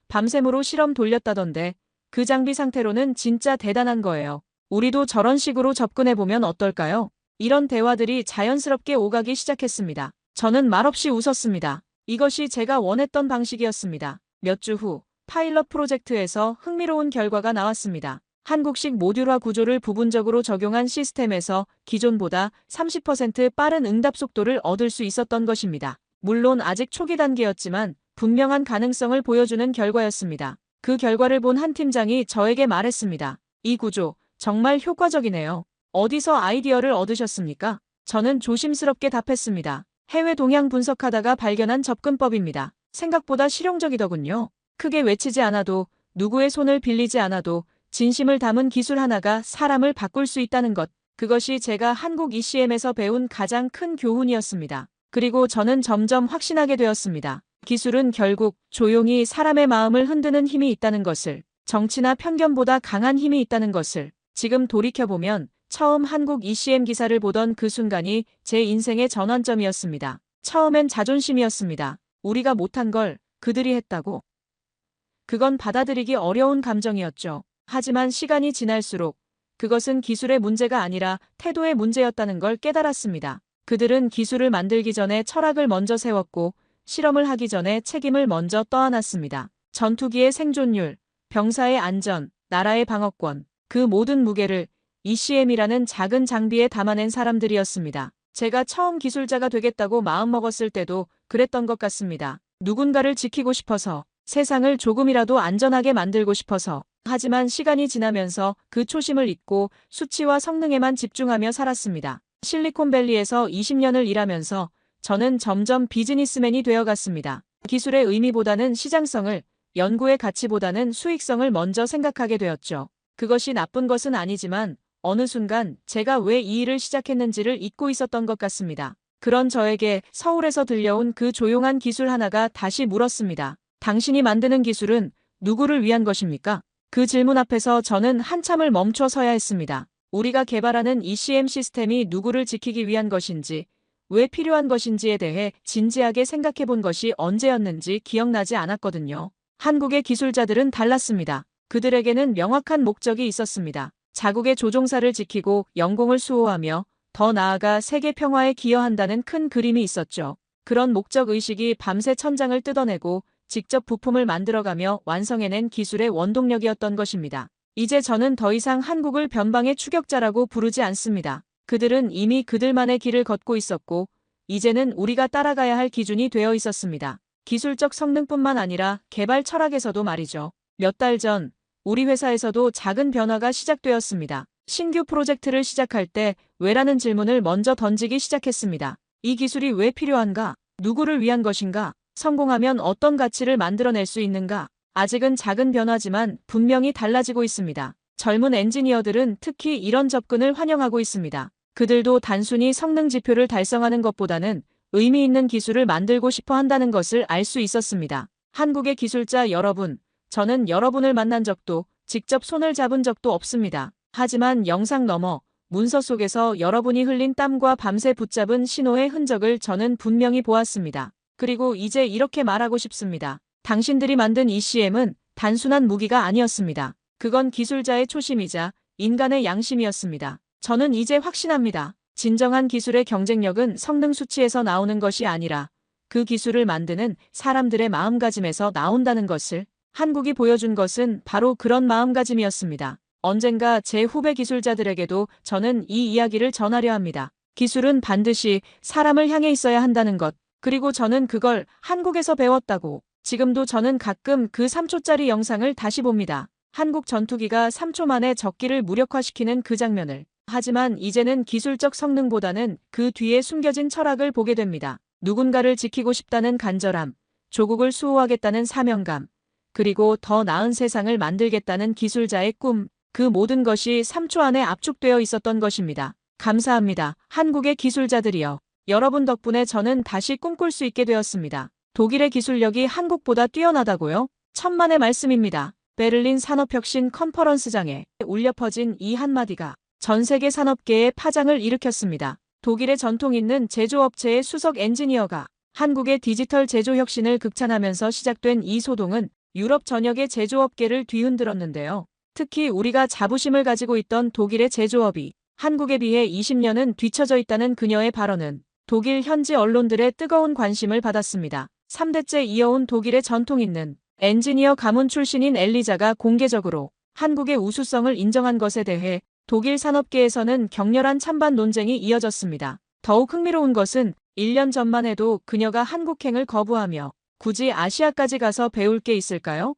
밤샘으로 실험 돌렸다던데 그 장비 상태로는 진짜 대단한 거예요. 우리도 저런 식으로 접근해보면 어떨까요? 이런 대화들이 자연스럽게 오가기 시작했습니다. 저는 말없이 웃었습니다. 이것이 제가 원했던 방식이었습니다. 몇 주 후 파일럿 프로젝트에서 흥미로운 결과가 나왔습니다. 한국식 모듈화 구조를 부분적으로 적용한 시스템에서 기존보다 30% 빠른 응답 속도를 얻을 수 있었던 것입니다. 물론 아직 초기 단계였지만 분명한 가능성을 보여주는 결과였습니다. 그 결과를 본 한 팀장이 저에게 말했습니다. 이 구조 정말 효과적이네요. 어디서 아이디어를 얻으셨습니까? 저는 조심스럽게 답했습니다. 해외 동향 분석하다가 발견한 접근법입니다. 생각보다 실용적이더군요. 크게 외치지 않아도, 누구의 손을 빌리지 않아도 진심을 담은 기술 하나가 사람을 바꿀 수 있다는 것. 그것이 제가 한국 ECM에서 배운 가장 큰 교훈이었습니다. 그리고 저는 점점 확신하게 되었습니다. 기술은 결국 조용히 사람의 마음을 흔드는 힘이 있다는 것을, 정치나 편견보다 강한 힘이 있다는 것을. 지금 돌이켜보면 처음 한국 ECM 기사를 보던 그 순간이 제 인생의 전환점이었습니다. 처음엔 자존심이었습니다. 우리가 못한 걸 그들이 했다고. 그건 받아들이기 어려운 감정이었죠. 하지만 시간이 지날수록 그것은 기술의 문제가 아니라 태도의 문제였다는 걸 깨달았습니다. 그들은 기술을 만들기 전에 철학을 먼저 세웠고 실험을 하기 전에 책임을 먼저 떠안았습니다. 전투기의 생존율, 병사의 안전, 나라의 방어권, 그 모든 무게를 ECM이라는 작은 장비에 담아낸 사람들이었습니다. 제가 처음 기술자가 되겠다고 마음먹었을 때도 그랬던 것 같습니다. 누군가를 지키고 싶어서, 세상을 조금이라도 안전하게 만들고 싶어서. 하지만 시간이 지나면서 그 초심을 잊고 수치와 성능에만 집중하며 살았습니다. 실리콘밸리에서 20년을 일하면서 저는 점점 비즈니스맨이 되어갔습니다. 기술의 의미보다는 시장성을, 연구의 가치보다는 수익성을 먼저 생각하게 되었죠. 그것이 나쁜 것은 아니지만 어느 순간 제가 왜 이 일을 시작했는지를 잊고 있었던 것 같습니다. 그런 저에게 서울에서 들려온 그 조용한 기술 하나가 다시 물었습니다. 당신이 만드는 기술은 누구를 위한 것입니까? 그 질문 앞에서 저는 한참을 멈춰 서야 했습니다. 우리가 개발하는 ECM 시스템이 누구를 지키기 위한 것인지, 왜 필요한 것인지에 대해 진지하게 생각해 본 것이 언제였는지 기억나지 않았거든요. 한국의 기술자들은 달랐습니다. 그들에게는 명확한 목적이 있었습니다. 자국의 조종사를 지키고 영공을 수호하며 더 나아가 세계 평화에 기여한다는 큰 그림이 있었죠. 그런 목적의식이 밤새 천장을 뜯어내고 직접 부품을 만들어가며 완성해낸 기술의 원동력이었던 것입니다. 이제 저는 더 이상 한국을 변방의 추격자라고 부르지 않습니다. 그들은 이미 그들만의 길을 걷고 있었고 이제는 우리가 따라가야 할 기준이 되어 있었습니다. 기술적 성능뿐만 아니라 개발 철학에서도 말이죠. 몇 달 전 우리 회사에서도 작은 변화가 시작되었습니다. 신규 프로젝트를 시작할 때 왜라는 질문을 먼저 던지기 시작했습니다. 이 기술이 왜 필요한가? 누구를 위한 것인가? 성공하면 어떤 가치를 만들어낼 수 있는가? 아직은 작은 변화지만 분명히 달라지고 있습니다. 젊은 엔지니어들은 특히 이런 접근을 환영하고 있습니다. 그들도 단순히 성능 지표를 달성하는 것보다는 의미 있는 기술을 만들고 싶어 한다는 것을 알 수 있었습니다. 한국의 기술자 여러분, 저는 여러분을 만난 적도 직접 손을 잡은 적도 없습니다. 하지만 영상 너머 문서 속에서 여러분이 흘린 땀과 밤새 붙잡은 신호의 흔적을 저는 분명히 보았습니다. 그리고 이제 이렇게 말하고 싶습니다. 당신들이 만든 ECM은 단순한 무기가 아니었습니다. 그건 기술자의 초심이자 인간의 양심이었습니다. 저는 이제 확신합니다. 진정한 기술의 경쟁력은 성능 수치에서 나오는 것이 아니라 그 기술을 만드는 사람들의 마음가짐에서 나온다는 것을 한국이 보여준 것은 바로 그런 마음가짐이었습니다. 언젠가 제 후배 기술자들에게도 저는 이 이야기를 전하려 합니다. 기술은 반드시 사람을 향해 있어야 한다는 것. 그리고 저는 그걸 한국에서 배웠다고. 지금도 저는 가끔 그 3초짜리 영상을 다시 봅니다. 한국 전투기가 3초 만에 적기를 무력화시키는 그 장면을. 하지만 이제는 기술적 성능보다는 그 뒤에 숨겨진 철학을 보게 됩니다. 누군가를 지키고 싶다는 간절함, 조국을 수호하겠다는 사명감, 그리고 더 나은 세상을 만들겠다는 기술자의 꿈, 그 모든 것이 3초 안에 압축되어 있었던 것입니다. 감사합니다. 한국의 기술자들이여. 여러분 덕분에 저는 다시 꿈꿀 수 있게 되었습니다. 독일의 기술력이 한국보다 뛰어나다고요? 천만의 말씀입니다. 베를린 산업혁신 컨퍼런스장에 울려 퍼진 이 한마디가 전 세계 산업계에 파장을 일으켰습니다. 독일의 전통 있는 제조업체의 수석 엔지니어가 한국의 디지털 제조 혁신을 극찬하면서 시작된 이 소동은 유럽 전역의 제조업계를 뒤흔들었는데요. 특히 우리가 자부심을 가지고 있던 독일의 제조업이 한국에 비해 20년은 뒤처져 있다는 그녀의 발언은 독일 현지 언론들의 뜨거운 관심을 받았습니다. 3대째 이어온 독일의 전통 있는 엔지니어 가문 출신인 엘리자가 공개적으로 한국의 우수성을 인정한 것에 대해 독일 산업계에서는 격렬한 찬반 논쟁이 이어졌습니다. 더욱 흥미로운 것은 1년 전만 해도 그녀가 한국행을 거부하며 굳이 아시아까지 가서 배울 게 있을까요?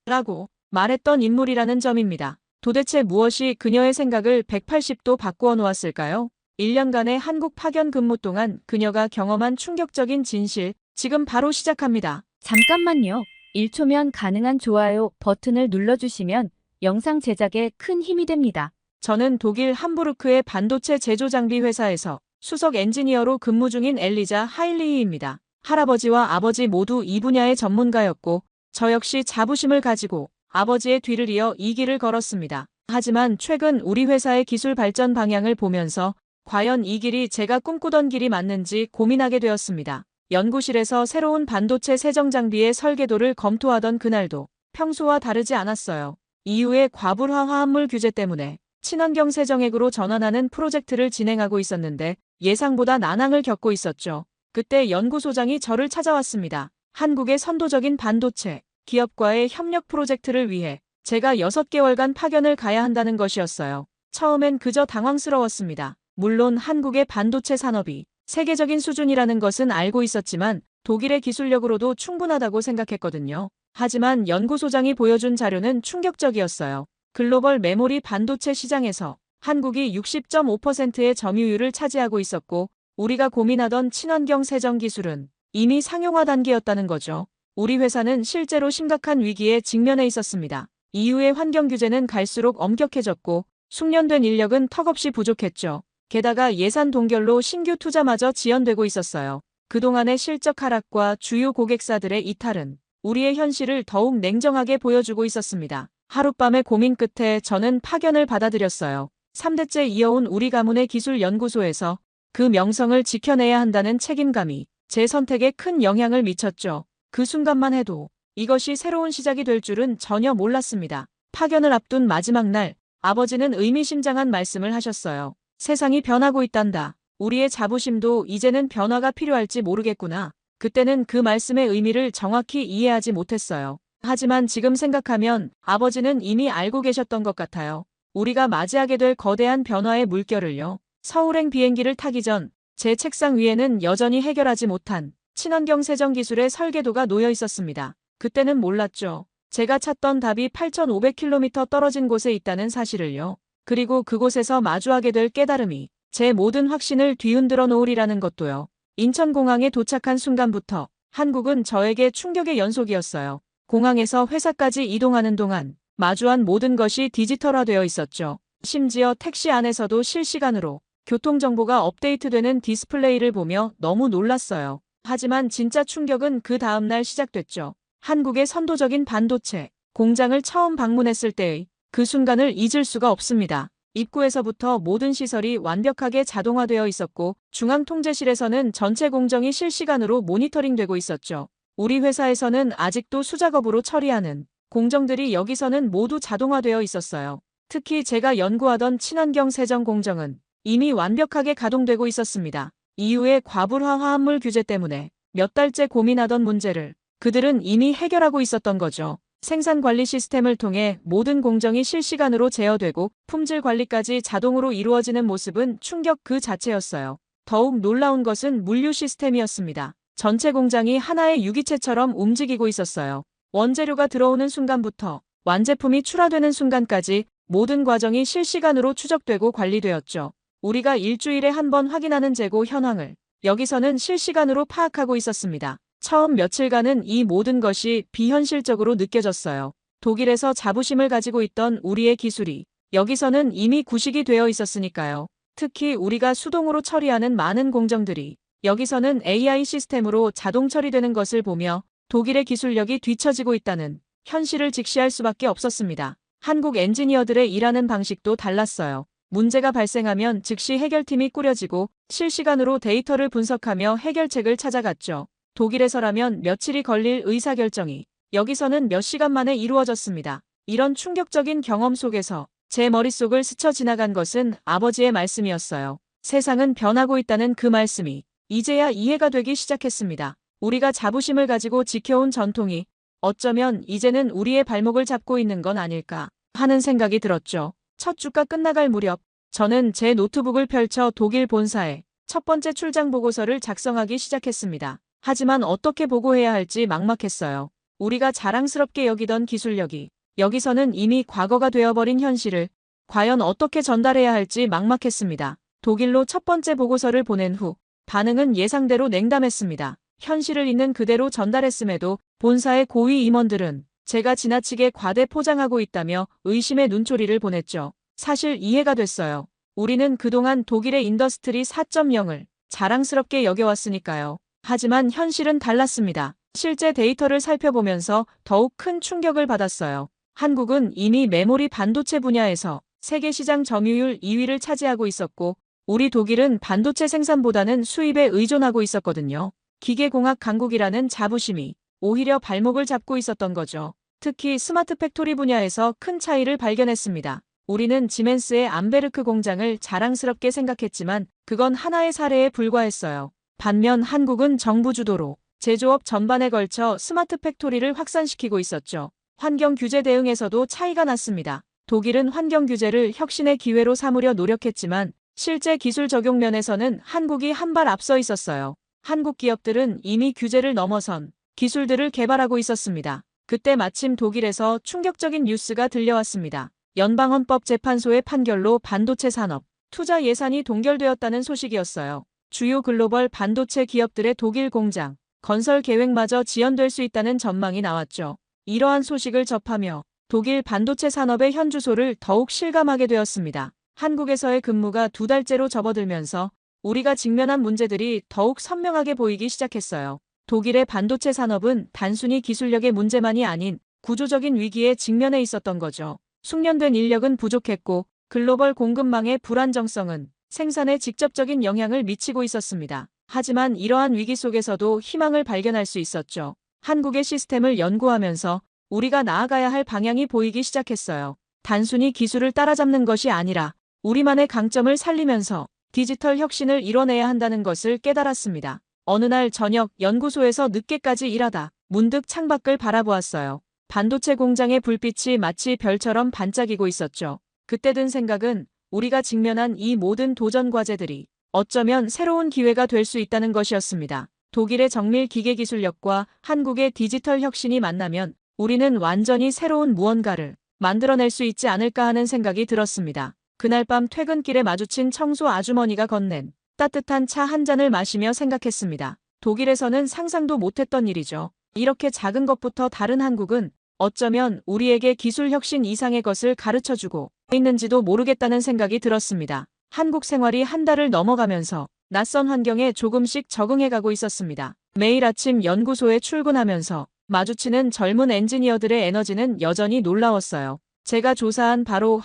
라고 말했던 인물이라는 점입니다. 도대체 무엇이 그녀의 생각을 180도 바꾸어 놓았을까요? 1년간의 한국 파견 근무 동안 그녀가 경험한 충격적인 진실, 지금 바로 시작합니다. 잠깐만요. 1초면 가능한 좋아요 버튼을 눌러주시면 영상 제작에 큰 힘이 됩니다. 저는 독일 함부르크의 반도체 제조 장비 회사에서 수석 엔지니어로 근무 중인 엘리자 하일리히입니다. 할아버지와 아버지 모두 이 분야의 전문가였고 저 역시 자부심을 가지고 아버지의 뒤를 이어 이 길을 걸었습니다. 하지만 최근 우리 회사의 기술 발전 방향을 보면서 과연 이 길이 제가 꿈꾸던 길이 맞는지 고민하게 되었습니다. 연구실에서 새로운 반도체 세정 장비의 설계도를 검토하던 그날도 평소와 다르지 않았어요. 이후에 과불화 화합물 규제 때문에 친환경 세정액으로 전환하는 프로젝트를 진행하고 있었는데 예상보다 난항을 겪고 있었죠. 그때 연구소장이 저를 찾아왔습니다. 한국의 선도적인 반도체 기업과의 협력 프로젝트를 위해 제가 6개월간 파견을 가야 한다는 것이었어요. 처음엔 그저 당황스러웠습니다. 물론 한국의 반도체 산업이 세계적인 수준이라는 것은 알고 있었지만 독일의 기술력으로도 충분하다고 생각했거든요. 하지만 연구소장이 보여준 자료는 충격적이었어요. 글로벌 메모리 반도체 시장에서 한국이 60.5%의 점유율을 차지하고 있었고 우리가 고민하던 친환경 세정 기술은 이미 상용화 단계였다는 거죠. 우리 회사는 실제로 심각한 위기에 직면해 있었습니다. 이후의 환경 규제는 갈수록 엄격해졌고 숙련된 인력은 턱없이 부족했죠. 게다가 예산 동결로 신규 투자마저 지연되고 있었어요. 그동안의 실적 하락과 주요 고객사들의 이탈은 우리의 현실을 더욱 냉정하게 보여주고 있었습니다. 하룻밤의 고민 끝에 저는 파견을 받아들였어요. 3대째 이어온 우리 가문의 기술연구소에서 그 명성을 지켜내야 한다는 책임감이 제 선택에 큰 영향을 미쳤죠. 그 순간만 해도 이것이 새로운 시작이 될 줄은 전혀 몰랐습니다. 파견을 앞둔 마지막 날, 아버지는 의미심장한 말씀을 하셨어요. 세상이 변하고 있단다. 우리의 자부심도 이제는 변화가 필요할지 모르겠구나. 그때는 그 말씀의 의미를 정확히 이해하지 못했어요. 하지만 지금 생각하면 아버지는 이미 알고 계셨던 것 같아요. 우리가 맞이하게 될 거대한 변화의 물결을요. 서울행 비행기를 타기 전 제 책상 위에는 여전히 해결하지 못한 친환경 세정 기술의 설계도가 놓여 있었습니다. 그때는 몰랐죠. 제가 찾던 답이 8,500km 떨어진 곳에 있다는 사실을요. 그리고 그곳에서 마주하게 될 깨달음이 제 모든 확신을 뒤흔들어 놓으리라는 것도요. 인천공항에 도착한 순간부터 한국은 저에게 충격의 연속이었어요. 공항에서 회사까지 이동하는 동안 마주한 모든 것이 디지털화되어 있었죠. 심지어 택시 안에서도 실시간으로 교통정보가 업데이트되는 디스플레이를 보며 너무 놀랐어요. 하지만 진짜 충격은 그 다음날 시작됐죠. 한국의 선도적인 반도체 공장을 처음 방문했을 때의 그 순간을 잊을 수가 없습니다. 입구에서부터 모든 시설이 완벽하게 자동화되어 있었고 중앙통제실에서는 전체 공정이 실시간으로 모니터링되고 있었죠. 우리 회사에서는 아직도 수작업으로 처리하는 공정들이 여기서는 모두 자동화되어 있었어요. 특히 제가 연구하던 친환경 세정 공정은 이미 완벽하게 가동되고 있었습니다. 이후에 과불화 화합물 규제 때문에 몇 달째 고민하던 문제를 그들은 이미 해결하고 있었던 거죠. 생산 관리 시스템을 통해 모든 공정이 실시간으로 제어되고 품질 관리까지 자동으로 이루어지는 모습은 충격 그 자체였어요. 더욱 놀라운 것은 물류 시스템이었습니다. 전체 공장이 하나의 유기체처럼 움직이고 있었어요. 원재료가 들어오는 순간부터 완제품이 출하되는 순간까지 모든 과정이 실시간으로 추적되고 관리되었죠. 우리가 일주일에 한 번 확인하는 재고 현황을 여기서는 실시간으로 파악하고 있었습니다. 처음 며칠간은 이 모든 것이 비현실적으로 느껴졌어요. 독일에서 자부심을 가지고 있던 우리의 기술이 여기서는 이미 구식이 되어 있었으니까요. 특히 우리가 수동으로 처리하는 많은 공정들이 여기서는 AI 시스템으로 자동 처리되는 것을 보며 독일의 기술력이 뒤처지고 있다는 현실을 직시할 수밖에 없었습니다. 한국 엔지니어들의 일하는 방식도 달랐어요. 문제가 발생하면 즉시 해결팀이 꾸려지고 실시간으로 데이터를 분석하며 해결책을 찾아갔죠. 독일에서라면 며칠이 걸릴 의사결정이 여기서는 몇 시간 만에 이루어졌습니다. 이런 충격적인 경험 속에서 제 머릿속을 스쳐 지나간 것은 아버지의 말씀이었어요. 세상은 변하고 있다는 그 말씀이 이제야 이해가 되기 시작했습니다. 우리가 자부심을 가지고 지켜온 전통이 어쩌면 이제는 우리의 발목을 잡고 있는 건 아닐까 하는 생각이 들었죠. 첫 주가 끝나갈 무렵 저는 제 노트북을 펼쳐 독일 본사에 첫 번째 출장 보고서를 작성하기 시작했습니다. 하지만 어떻게 보고해야 할지 막막했어요. 우리가 자랑스럽게 여기던 기술력이 여기서는 이미 과거가 되어버린 현실을 과연 어떻게 전달해야 할지 막막했습니다. 독일로 첫 번째 보고서를 보낸 후 반응은 예상대로 냉담했습니다. 현실을 있는 그대로 전달했음에도 본사의 고위 임원들은 제가 지나치게 과대 포장하고 있다며 의심의 눈초리를 보냈죠. 사실 이해가 됐어요. 우리는 그동안 독일의 인더스트리 4.0을 자랑스럽게 여겨왔으니까요. 하지만 현실은 달랐습니다. 실제 데이터를 살펴보면서 더욱 큰 충격을 받았어요. 한국은 이미 메모리 반도체 분야에서 세계 시장 점유율 2위를 차지하고 있었고 우리 독일은 반도체 생산보다는 수입에 의존하고 있었거든요. 기계공학 강국이라는 자부심이 오히려 발목을 잡고 있었던 거죠. 특히 스마트 팩토리 분야에서 큰 차이를 발견했습니다. 우리는 지멘스의 암베르크 공장을 자랑스럽게 생각했지만 그건 하나의 사례에 불과했어요. 반면 한국은 정부 주도로 제조업 전반에 걸쳐 스마트 팩토리를 확산시키고 있었죠. 환경 규제 대응에서도 차이가 났습니다. 독일은 환경 규제를 혁신의 기회로 삼으려 노력했지만 실제 기술 적용 면에서는 한국이 한 발 앞서 있었어요. 한국 기업들은 이미 규제를 넘어선 기술들을 개발하고 있었습니다. 그때 마침 독일에서 충격적인 뉴스가 들려왔습니다. 연방헌법재판소의 판결로 반도체 산업 투자 예산이 동결되었다는 소식이었어요. 주요 글로벌 반도체 기업들의 독일 공장 건설 계획마저 지연될 수 있다는 전망이 나왔죠. 이러한 소식을 접하며 독일 반도체 산업의 현주소를 더욱 실감하게 되었습니다. 한국에서의 근무가 2달째로 접어들면서 우리가 직면한 문제들이 더욱 선명하게 보이기 시작했어요. 독일의 반도체 산업은 단순히 기술력의 문제만이 아닌 구조적인 위기에 직면해 있었던 거죠. 숙련된 인력은 부족했고 글로벌 공급망의 불안정성은 생산에 직접적인 영향을 미치고 있었습니다. 하지만 이러한 위기 속에서도 희망을 발견할 수 있었죠. 한국의 시스템을 연구하면서 우리가 나아가야 할 방향이 보이기 시작했어요. 단순히 기술을 따라잡는 것이 아니라 우리만의 강점을 살리면서 디지털 혁신을 이뤄내야 한다는 것을 깨달았습니다. 어느 날 저녁 연구소에서 늦게까지 일하다 문득 창밖을 바라보았어요. 반도체 공장의 불빛이 마치 별처럼 반짝이고 있었죠. 그때 든 생각은 우리가 직면한 이 모든 도전 과제들이 어쩌면 새로운 기회가 될 수 있다는 것이었습니다. 독일의 정밀 기계 기술력과 한국의 디지털 혁신이 만나면 우리는 완전히 새로운 무언가를 만들어낼 수 있지 않을까 하는 생각이 들었습니다. 그날 밤 퇴근길에 마주친 청소 아주머니가 건넨 따뜻한 차 한 잔을 마시며 생각했습니다. 독일에서는 상상도 못했던 일이죠. 이렇게 작은 것부터 다른 한국은 어쩌면 우리에게 기술 혁신 이상의 것을 가르쳐주고 있는지도 모르겠다는 생각이 들었습니다. 한국 생활이 한 달을 넘어가면서 낯선 환경에 조금씩 적응해가고 있었습니다. 매일 아침 연구소에 출근하면서 마주치는 젊은 엔지니어들의 에너지는 여전히 놀라웠어요. 제가 조사한 바로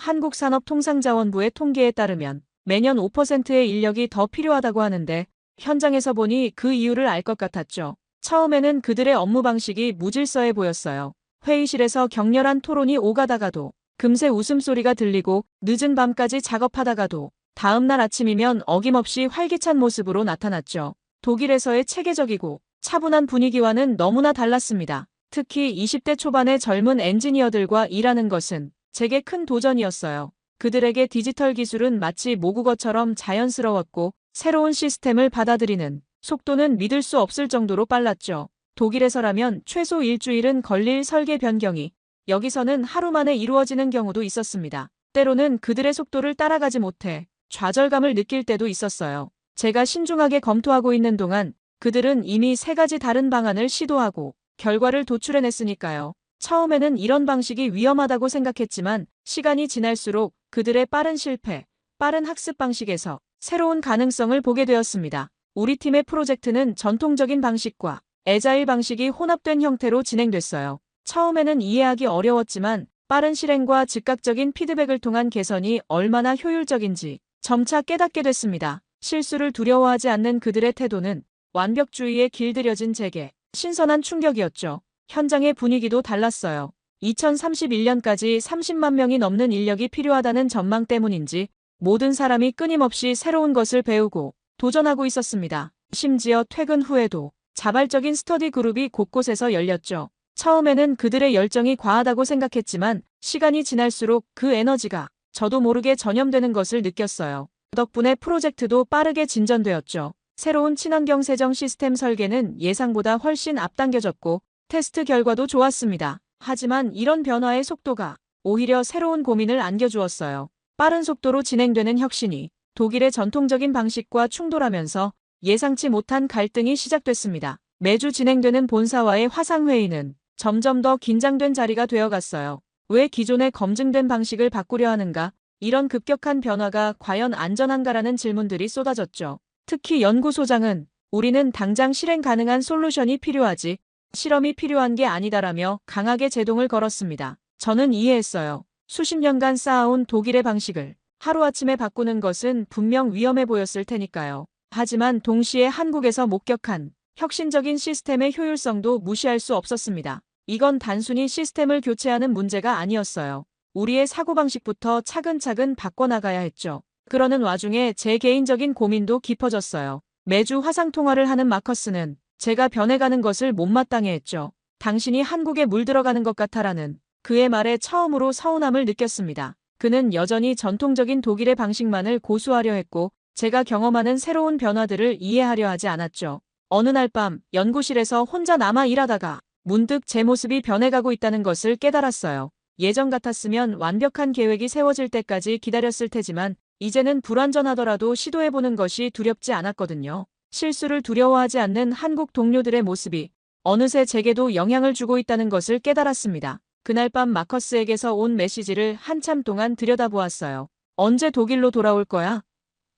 한국산업통상자원부의 통계에 따르면 매년 5%의 인력이 더 필요하다고 하는데 현장에서 보니 그 이유를 알 것 같았죠. 처음에는 그들의 업무 방식이 무질서해 보였어요. 회의실에서 격렬한 토론이 오가다가도 금세 웃음소리가 들리고 늦은 밤까지 작업하다가도 다음날 아침이면 어김없이 활기찬 모습으로 나타났죠. 독일에서의 체계적이고 차분한 분위기와는 너무나 달랐습니다. 특히 20대 초반의 젊은 엔지니어들과 일하는 것은 제게 큰 도전이었어요. 그들에게 디지털 기술은 마치 모국어처럼 자연스러웠고 새로운 시스템을 받아들이는 속도는 믿을 수 없을 정도로 빨랐죠. 독일에서라면 최소 일주일은 걸릴 설계 변경이 여기서는 하루 만에 이루어지는 경우도 있었습니다. 때로는 그들의 속도를 따라가지 못해 좌절감을 느낄 때도 있었어요. 제가 신중하게 검토하고 있는 동안 그들은 이미 3가지 다른 방안을 시도하고 결과를 도출해냈으니까요. 처음에는 이런 방식이 위험하다고 생각했지만 시간이 지날수록 그들의 빠른 실패, 빠른 학습 방식에서 새로운 가능성을 보게 되었습니다. 우리 팀의 프로젝트는 전통적인 방식과 애자일 방식이 혼합된 형태로 진행됐어요. 처음에는 이해하기 어려웠지만 빠른 실행과 즉각적인 피드백을 통한 개선이 얼마나 효율적인지 점차 깨닫게 됐습니다. 실수를 두려워하지 않는 그들의 태도는 완벽주의에 길들여진 제게 신선한 충격이었죠. 현장의 분위기도 달랐어요. 2031년까지 30만 명이 넘는 인력이 필요하다는 전망 때문인지 모든 사람이 끊임없이 새로운 것을 배우고 도전하고 있었습니다. 심지어 퇴근 후에도 자발적인 스터디 그룹이 곳곳에서 열렸죠. 처음에는 그들의 열정이 과하다고 생각했지만 시간이 지날수록 그 에너지가 저도 모르게 전염되는 것을 느꼈어요. 덕분에 프로젝트도 빠르게 진전되었죠. 새로운 친환경 세정 시스템 설계는 예상보다 훨씬 앞당겨졌고 테스트 결과도 좋았습니다. 하지만 이런 변화의 속도가 오히려 새로운 고민을 안겨주었어요. 빠른 속도로 진행되는 혁신이 독일의 전통적인 방식과 충돌하면서 예상치 못한 갈등이 시작됐습니다. 매주 진행되는 본사와의 화상회의는 점점 더 긴장된 자리가 되어갔어요. 왜 기존의 검증된 방식을 바꾸려 하는가? 이런 급격한 변화가 과연 안전한가라는 질문들이 쏟아졌죠. 특히 연구소장은 우리는 당장 실행 가능한 솔루션이 필요하지 실험이 필요한 게 아니다라며 강하게 제동을 걸었습니다. 저는 이해했어요. 수십 년간 쌓아온 독일의 방식을 하루아침에 바꾸는 것은 분명 위험해 보였을 테니까요. 하지만 동시에 한국에서 목격한 혁신적인 시스템의 효율성도 무시할 수 없었습니다. 이건 단순히 시스템을 교체하는 문제가 아니었어요. 우리의 사고방식부터 차근차근 바꿔나가야 했죠. 그러는 와중에 제 개인적인 고민도 깊어졌어요. 매주 화상통화를 하는 마커스는 제가 변해가는 것을 못마땅해 했죠. 당신이 한국에 물들어가는 것 같아라는 그의 말에 처음으로 서운함을 느꼈습니다. 그는 여전히 전통적인 독일의 방식만을 고수하려 했고 제가 경험하는 새로운 변화들을 이해하려 하지 않았죠. 어느 날 밤 연구실에서 혼자 남아 일하다가 문득 제 모습이 변해가고 있다는 것을 깨달았어요. 예전 같았으면 완벽한 계획이 세워질 때까지 기다렸을 테지만 이제는 불완전하더라도 시도해보는 것이 두렵지 않았거든요. 실수를 두려워하지 않는 한국 동료들의 모습이 어느새 제게도 영향을 주고 있다는 것을 깨달았습니다. 그날 밤 마커스에게서 온 메시지를 한참 동안 들여다보았어요. 언제 독일로 돌아올 거야?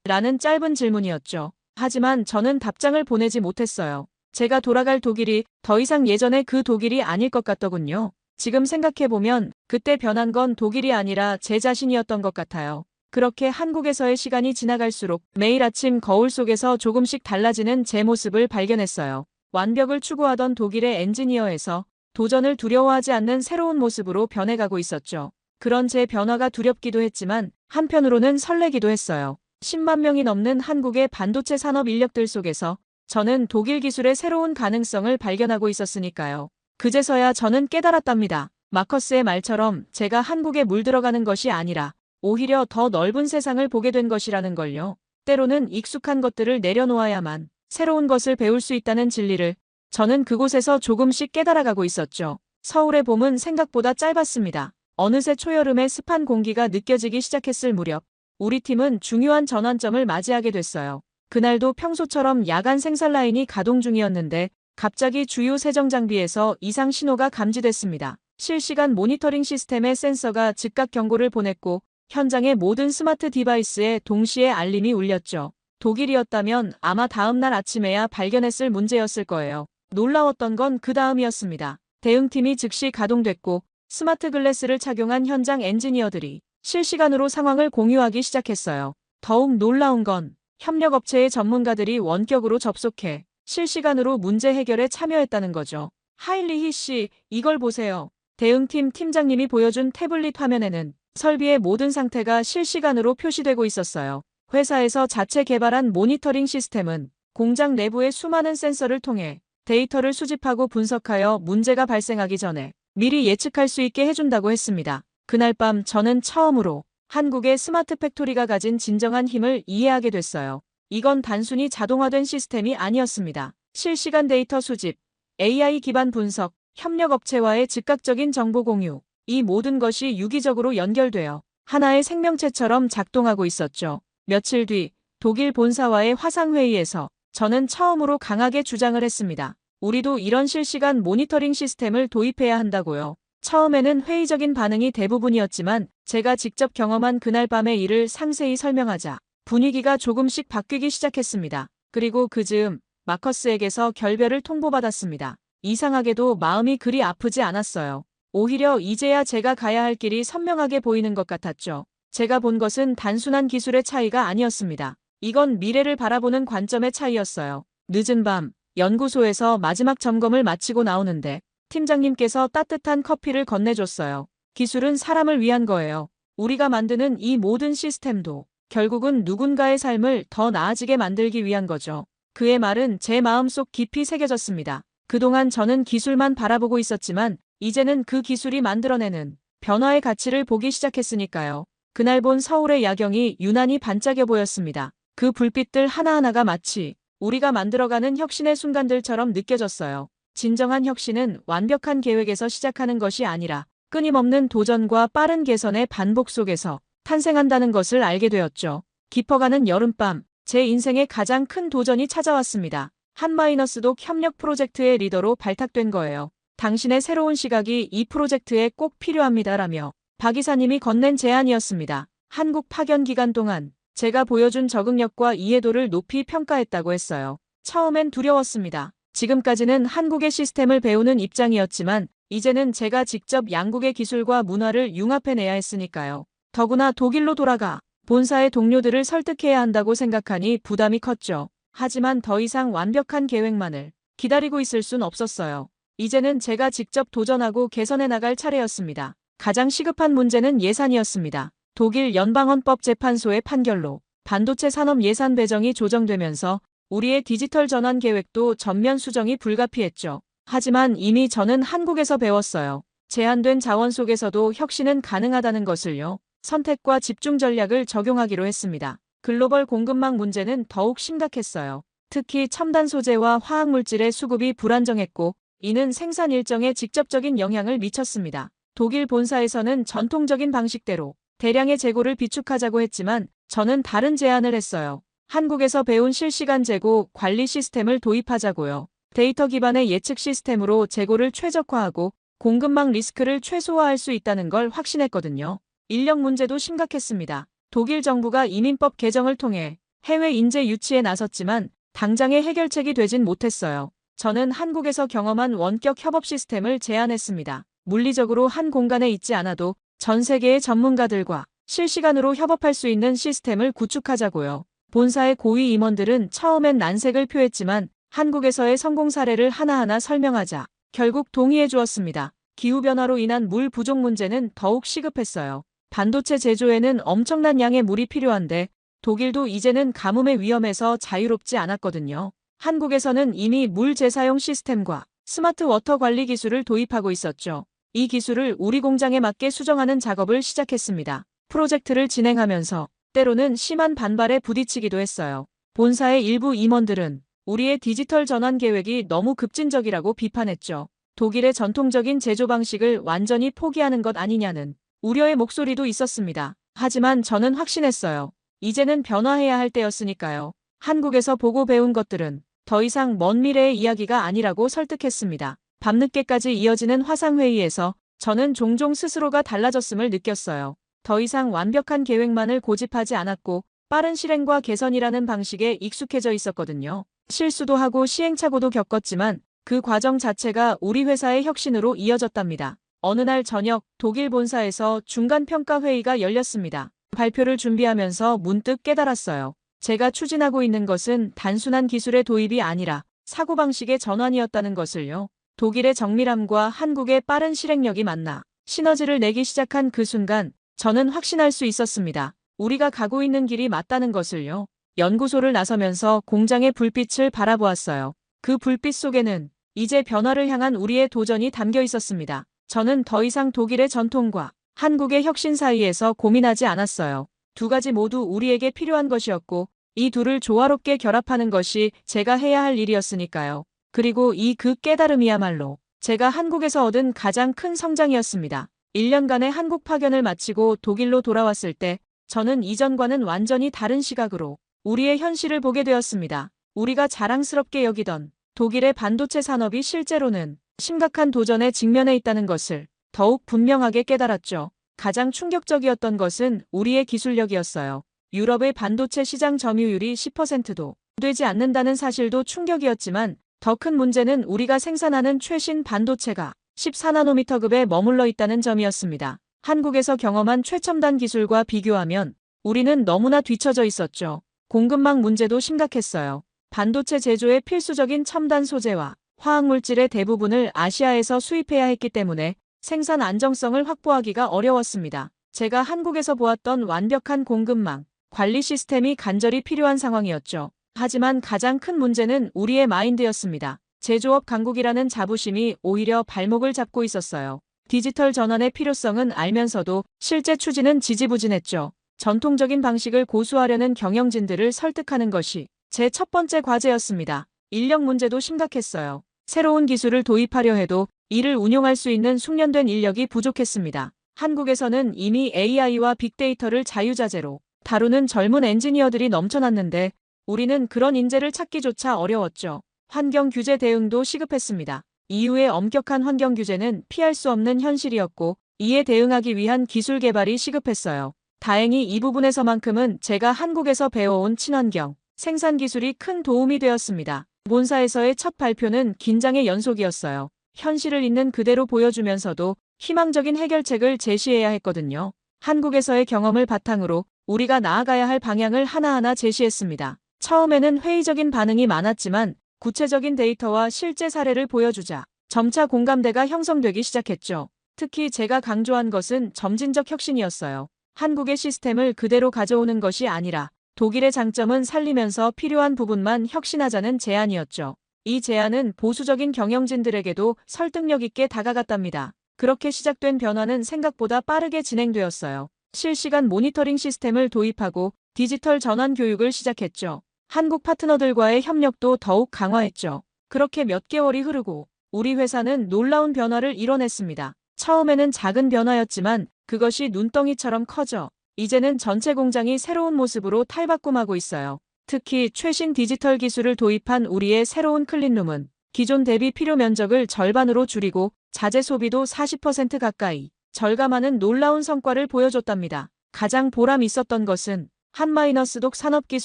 라는 짧은 질문이었죠. 하지만 저는 답장을 보내지 못했어요. 제가 돌아갈 독일이 더 이상 예전의 그 독일이 아닐 것 같더군요. 지금 생각해보면 그때 변한 건 독일이 아니라 제 자신이었던 것 같아요. 그렇게 한국에서의 시간이 지나갈수록 매일 아침 거울 속에서 조금씩 달라지는 제 모습을 발견했어요. 완벽을 추구하던 독일의 엔지니어에서 도전을 두려워하지 않는 새로운 모습으로 변해가고 있었죠. 그런 제 변화가 두렵기도 했지만 한편으로는 설레기도 했어요. 10만 명이 넘는 한국의 반도체 산업 인력들 속에서 저는 독일 기술의 새로운 가능성을 발견하고 있었으니까요. 그제서야 저는 깨달았답니다. 마커스의 말처럼 제가 한국에 물들어가는 것이 아니라 오히려 더 넓은 세상을 보게 된 것이라는 걸요. 때로는 익숙한 것들을 내려놓아야만 새로운 것을 배울 수 있다는 진리를 저는 그곳에서 조금씩 깨달아가고 있었죠. 서울의 봄은 생각보다 짧았습니다. 어느새 초여름의 습한 공기가 느껴지기 시작했을 무렵 우리 팀은 중요한 전환점을 맞이하게 됐어요. 그날도 평소처럼 야간 생산 라인이 가동 중이었는데 갑자기 주요 세정 장비에서 이상 신호가 감지됐습니다. 실시간 모니터링 시스템의 센서가 즉각 경고를 보냈고 현장의 모든 스마트 디바이스에 동시에 알림이 울렸죠. 독일이었다면 아마 다음 날 아침에야 발견했을 문제였을 거예요. 놀라웠던 건 그 다음이었습니다. 대응팀이 즉시 가동됐고 스마트 글래스를 착용한 현장 엔지니어들이 실시간으로 상황을 공유하기 시작했어요. 더욱 놀라운 건 협력업체의 전문가들이 원격으로 접속해 실시간으로 문제 해결에 참여했다는 거죠. 하일리히 씨, 이걸 보세요. 대응팀 팀장님이 보여준 태블릿 화면에는 설비의 모든 상태가 실시간으로 표시되고 있었어요. 회사에서 자체 개발한 모니터링 시스템은 공장 내부의 수많은 센서를 통해 데이터를 수집하고 분석하여 문제가 발생하기 전에 미리 예측할 수 있게 해준다고 했습니다. 그날 밤 저는 처음으로 한국의 스마트 팩토리가 가진 진정한 힘을 이해하게 됐어요. 이건 단순히 자동화된 시스템이 아니었습니다. 실시간 데이터 수집, AI 기반 분석, 협력업체와의 즉각적인 정보 공유, 이 모든 것이 유기적으로 연결되어 하나의 생명체처럼 작동하고 있었죠. 며칠 뒤 독일 본사와의 화상회의에서 저는 처음으로 강하게 주장을 했습니다. 우리도 이런 실시간 모니터링 시스템을 도입해야 한다고요. 처음에는 회의적인 반응이 대부분이었지만 제가 직접 경험한 그날 밤의 일을 상세히 설명하자 분위기가 조금씩 바뀌기 시작했습니다. 그리고 그 즈음 마커스에게서 결별을 통보받았습니다. 이상하게도 마음이 그리 아프지 않았어요. 오히려 이제야 제가 가야 할 길이 선명하게 보이는 것 같았죠. 제가 본 것은 단순한 기술의 차이가 아니었습니다. 이건 미래를 바라보는 관점의 차이였어요. 늦은 밤, 연구소에서 마지막 점검을 마치고 나오는데 팀장님께서 따뜻한 커피를 건네줬어요. 기술은 사람을 위한 거예요. 우리가 만드는 이 모든 시스템도 결국은 누군가의 삶을 더 나아지게 만들기 위한 거죠. 그의 말은 제 마음속 깊이 새겨졌습니다. 그동안 저는 기술만 바라보고 있었지만 이제는 그 기술이 만들어내는 변화의 가치를 보기 시작했으니까요. 그날 본 서울의 야경이 유난히 반짝여 보였습니다. 그 불빛들 하나하나가 마치 우리가 만들어가는 혁신의 순간들처럼 느껴졌어요. 진정한 혁신은 완벽한 계획에서 시작하는 것이 아니라 끊임없는 도전과 빠른 개선의 반복 속에서 탄생한다는 것을 알게 되었죠. 깊어가는 여름밤, 제 인생의 가장 큰 도전이 찾아왔습니다. 한마이너스독 협력 프로젝트의 리더로 발탁된 거예요. 당신의 새로운 시각이 이 프로젝트에 꼭 필요합니다라며 박 이사님이 건넨 제안이었습니다. 한국 파견 기간 동안 제가 보여준 적응력과 이해도를 높이 평가했다고 했어요. 처음엔 두려웠습니다. 지금까지는 한국의 시스템을 배우는 입장이었지만 이제는 제가 직접 양국의 기술과 문화를 융합해내야 했으니까요. 더구나 독일로 돌아가 본사의 동료들을 설득해야 한다고 생각하니 부담이 컸죠. 하지만 더 이상 완벽한 계획만을 기다리고 있을 순 없었어요. 이제는 제가 직접 도전하고 개선해 나갈 차례였습니다. 가장 시급한 문제는 예산이었습니다. 독일 연방헌법재판소의 판결로 반도체 산업 예산 배정이 조정되면서 우리의 디지털 전환 계획도 전면 수정이 불가피했죠. 하지만 이미 저는 한국에서 배웠어요. 제한된 자원 속에서도 혁신은 가능하다는 것을요. 선택과 집중 전략을 적용하기로 했습니다. 글로벌 공급망 문제는 더욱 심각했어요. 특히 첨단 소재와 화학물질의 수급이 불안정했고 이는 생산 일정에 직접적인 영향을 미쳤습니다. 독일 본사에서는 전통적인 방식대로 대량의 재고를 비축하자고 했지만 저는 다른 제안을 했어요. 한국에서 배운 실시간 재고 관리 시스템을 도입하자고요. 데이터 기반의 예측 시스템으로 재고를 최적화하고 공급망 리스크를 최소화할 수 있다는 걸 확신했거든요. 인력 문제도 심각했습니다. 독일 정부가 이민법 개정을 통해 해외 인재 유치에 나섰지만 당장의 해결책이 되진 못했어요. 저는 한국에서 경험한 원격 협업 시스템을 제안했습니다. 물리적으로 한 공간에 있지 않아도 전 세계의 전문가들과 실시간으로 협업할 수 있는 시스템을 구축하자고요. 본사의 고위 임원들은 처음엔 난색을 표했지만 한국에서의 성공 사례를 하나하나 설명하자 결국 동의해 주었습니다. 기후변화로 인한 물 부족 문제는 더욱 시급했어요. 반도체 제조에는 엄청난 양의 물이 필요한데 독일도 이제는 가뭄의 위험에서 자유롭지 않았거든요. 한국에서는 이미 물 재사용 시스템과 스마트 워터 관리 기술을 도입하고 있었죠. 이 기술을 우리 공장에 맞게 수정하는 작업을 시작했습니다. 프로젝트를 진행하면서 때로는 심한 반발에 부딪히기도 했어요. 본사의 일부 임원들은 우리의 디지털 전환 계획이 너무 급진적이라고 비판했죠. 독일의 전통적인 제조 방식을 완전히 포기하는 것 아니냐는 우려의 목소리도 있었습니다. 하지만 저는 확신했어요. 이제는 변화해야 할 때였으니까요. 한국에서 보고 배운 것들은 더 이상 먼 미래의 이야기가 아니라고 설득했습니다. 밤늦게까지 이어지는 화상회의에서 저는 종종 스스로가 달라졌음을 느꼈어요. 더 이상 완벽한 계획만을 고집하지 않았고 빠른 실행과 개선이라는 방식에 익숙해져 있었거든요. 실수도 하고 시행착오도 겪었지만 그 과정 자체가 우리 회사의 혁신으로 이어졌답니다. 어느 날 저녁 독일 본사에서 중간평가 회의가 열렸습니다. 발표를 준비하면서 문득 깨달았어요. 제가 추진하고 있는 것은 단순한 기술의 도입이 아니라 사고방식의 전환이었다는 것을요. 독일의 정밀함과 한국의 빠른 실행력이 만나 시너지를 내기 시작한 그 순간 저는 확신할 수 있었습니다. 우리가 가고 있는 길이 맞다는 것을요. 연구소를 나서면서 공장의 불빛을 바라보았어요. 그 불빛 속에는 이제 변화를 향한 우리의 도전이 담겨 있었습니다. 저는 더 이상 독일의 전통과 한국의 혁신 사이에서 고민하지 않았어요. 두 가지 모두 우리에게 필요한 것이었고 이 둘을 조화롭게 결합하는 것이 제가 해야 할 일이었으니까요. 그리고 이 그 깨달음이야말로 제가 한국에서 얻은 가장 큰 성장이었습니다. 1년간의 한국 파견을 마치고 독일로 돌아왔을 때 저는 이전과는 완전히 다른 시각으로 우리의 현실을 보게 되었습니다. 우리가 자랑스럽게 여기던 독일의 반도체 산업이 실제로는 심각한 도전에 직면해 있다는 것을 더욱 분명하게 깨달았죠. 가장 충격적이었던 것은 우리의 기술력이었어요. 유럽의 반도체 시장 점유율이 10%도 되지 않는다는 사실도 충격이었지만 더 큰 문제는 우리가 생산하는 최신 반도체가 14나노미터급에 머물러 있다는 점이었습니다. 한국에서 경험한 최첨단 기술과 비교하면 우리는 너무나 뒤처져 있었죠. 공급망 문제도 심각했어요. 반도체 제조에 필수적인 첨단 소재와 화학물질의 대부분을 아시아에서 수입해야 했기 때문에 생산 안정성을 확보하기가 어려웠습니다. 제가 한국에서 보았던 완벽한 공급망, 관리 시스템이 간절히 필요한 상황이었죠. 하지만 가장 큰 문제는 우리의 마인드였습니다. 제조업 강국이라는 자부심이 오히려 발목을 잡고 있었어요. 디지털 전환의 필요성은 알면서도 실제 추진은 지지부진했죠. 전통적인 방식을 고수하려는 경영진들을 설득하는 것이 제 첫 번째 과제였습니다. 인력 문제도 심각했어요. 새로운 기술을 도입하려 해도 이를 운용할 수 있는 숙련된 인력이 부족했습니다. 한국에서는 이미 AI와 빅데이터를 자유자재로 다루는 젊은 엔지니어들이 넘쳐났는데 우리는 그런 인재를 찾기조차 어려웠죠. 환경 규제 대응도 시급했습니다. 이후의 엄격한 환경 규제는 피할 수 없는 현실이었고 이에 대응하기 위한 기술 개발이 시급했어요. 다행히 이 부분에서만큼은 제가 한국에서 배워온 친환경 생산 기술이 큰 도움이 되었습니다. 본사에서의 첫 발표는 긴장의 연속이었어요. 현실을 있는 그대로 보여주면서도 희망적인 해결책을 제시해야 했거든요. 한국에서의 경험을 바탕으로 우리가 나아가야 할 방향을 하나하나 제시했습니다. 처음에는 회의적인 반응이 많았지만 구체적인 데이터와 실제 사례를 보여주자 점차 공감대가 형성되기 시작했죠. 특히 제가 강조한 것은 점진적 혁신이었어요. 한국의 시스템을 그대로 가져오는 것이 아니라 독일의 장점은 살리면서 필요한 부분만 혁신하자는 제안이었죠. 이 제안은 보수적인 경영진들에게도 설득력 있게 다가갔답니다. 그렇게 시작된 변화는 생각보다 빠르게 진행되었어요. 실시간 모니터링 시스템을 도입하고 디지털 전환 교육을 시작했죠. 한국 파트너들과의 협력도 더욱 강화했죠. 그렇게 몇 개월이 흐르고 우리 회사는 놀라운 변화를 이뤄냈습니다. 처음에는 작은 변화였지만 그것이 눈덩이처럼 커져 이제는 전체 공장이 새로운 모습으로 탈바꿈하고 있어요. 특히 최신 디지털 기술을 도입한 우리의 새로운 클린룸은 기존 대비 필요 면적을 절반으로 줄이고 자재 소비도 40% 가까이 절감하는 놀라운 성과를 보여줬답니다. 가장 보람 있었던 것은 한마이너스독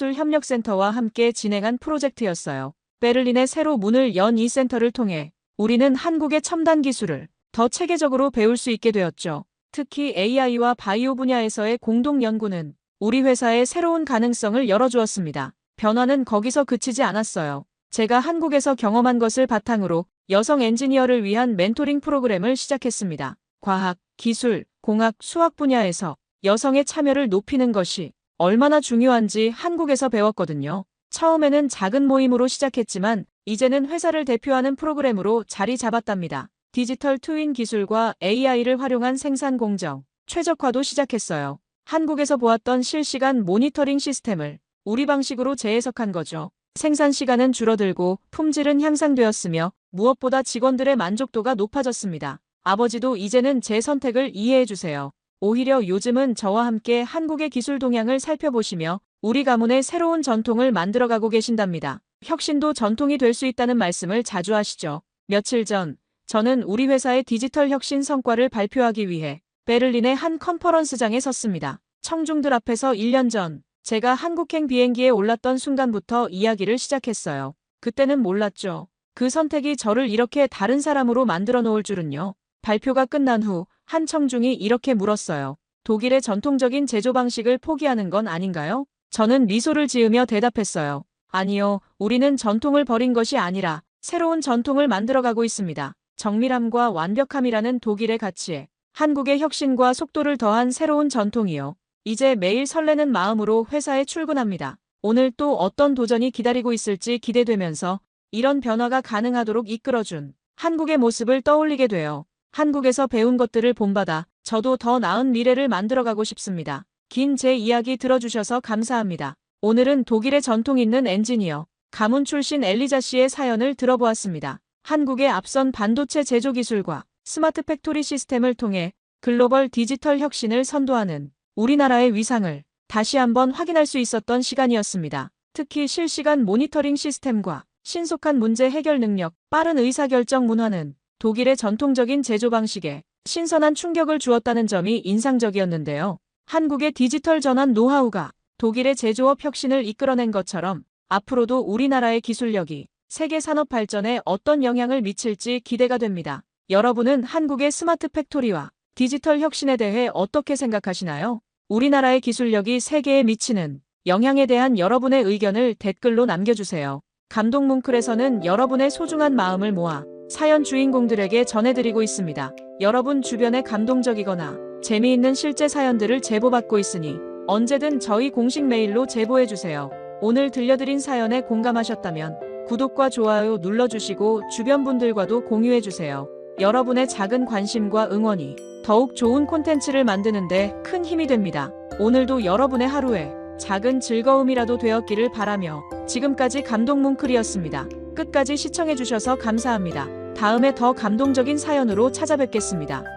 산업기술협력센터와 함께 진행한 프로젝트였어요. 베를린에 새로 문을 연 이 센터를 통해 우리는 한국의 첨단 기술을 더 체계적으로 배울 수 있게 되었죠. 특히 AI와 바이오 분야에서의 공동 연구는 우리 회사의 새로운 가능성을 열어주었습니다. 변화는 거기서 그치지 않았어요. 제가 한국에서 경험한 것을 바탕으로 여성 엔지니어를 위한 멘토링 프로그램을 시작했습니다. 과학, 기술, 공학, 수학 분야에서 여성의 참여를 높이는 것이 얼마나 중요한지 한국에서 배웠거든요. 처음에는 작은 모임으로 시작했지만 이제는 회사를 대표하는 프로그램으로 자리 잡았답니다. 디지털 트윈 기술과 AI를 활용한 생산 공정, 최적화도 시작했어요. 한국에서 보았던 실시간 모니터링 시스템을 우리 방식으로 재해석한 거죠. 생산 시간은 줄어들고 품질은 향상되었으며 무엇보다 직원들의 만족도가 높아졌습니다. 아버지도 이제는 제 선택을 이해해 주세요. 오히려 요즘은 저와 함께 한국의 기술 동향을 살펴보시며 우리 가문의 새로운 전통을 만들어가고 계신답니다. 혁신도 전통이 될 수 있다는 말씀을 자주 하시죠. 며칠 전 저는 우리 회사의 디지털 혁신 성과를 발표하기 위해 베를린의 한 컨퍼런스장에 섰습니다. 청중들 앞에서 1년 전 제가 한국행 비행기에 올랐던 순간부터 이야기를 시작했어요. 그때는 몰랐죠. 그 선택이 저를 이렇게 다른 사람으로 만들어 놓을 줄은요. 발표가 끝난 후 한 청중이 이렇게 물었어요. 독일의 전통적인 제조 방식을 포기하는 건 아닌가요? 저는 미소를 지으며 대답했어요. 아니요, 우리는 전통을 버린 것이 아니라 새로운 전통을 만들어가고 있습니다. 정밀함과 완벽함이라는 독일의 가치에 한국의 혁신과 속도를 더한 새로운 전통이요. 이제 매일 설레는 마음으로 회사에 출근합니다. 오늘 또 어떤 도전이 기다리고 있을지 기대되면서 이런 변화가 가능하도록 이끌어준 한국의 모습을 떠올리게 돼요. 한국에서 배운 것들을 본받아 저도 더 나은 미래를 만들어가고 싶습니다. 긴 제 이야기 들어주셔서 감사합니다. 오늘은 독일의 전통 있는 엔지니어, 가문 출신 엘리자 씨의 사연을 들어보았습니다. 한국의 앞선 반도체 제조 기술과 스마트 팩토리 시스템을 통해 글로벌 디지털 혁신을 선도하는 우리나라의 위상을 다시 한번 확인할 수 있었던 시간이었습니다. 특히 실시간 모니터링 시스템과 신속한 문제 해결 능력, 빠른 의사결정 문화는 독일의 전통적인 제조 방식에 신선한 충격을 주었다는 점이 인상적이었는데요. 한국의 디지털 전환 노하우가 독일의 제조업 혁신을 이끌어낸 것처럼 앞으로도 우리나라의 기술력이 세계 산업 발전에 어떤 영향을 미칠지 기대가 됩니다. 여러분은 한국의 스마트 팩토리와 디지털 혁신에 대해 어떻게 생각하시나요? 우리나라의 기술력이 세계에 미치는 영향에 대한 여러분의 의견을 댓글로 남겨주세요. 감동뭉클에서는 여러분의 소중한 마음을 모아 사연 주인공들에게 전해드리고 있습니다. 여러분 주변에 감동적이거나 재미있는 실제 사연들을 제보받고 있으니 언제든 저희 공식 메일로 제보해주세요. 오늘 들려드린 사연에 공감하셨다면 구독과 좋아요 눌러주시고 주변 분들과도 공유해주세요. 여러분의 작은 관심과 응원이 더욱 좋은 콘텐츠를 만드는데 큰 힘이 됩니다. 오늘도 여러분의 하루에 작은 즐거움이라도 되었기를 바라며 지금까지 감동뭉클이었습니다. 끝까지 시청해주셔서 감사합니다. 다음에 더 감동적인 사연으로 찾아뵙겠습니다.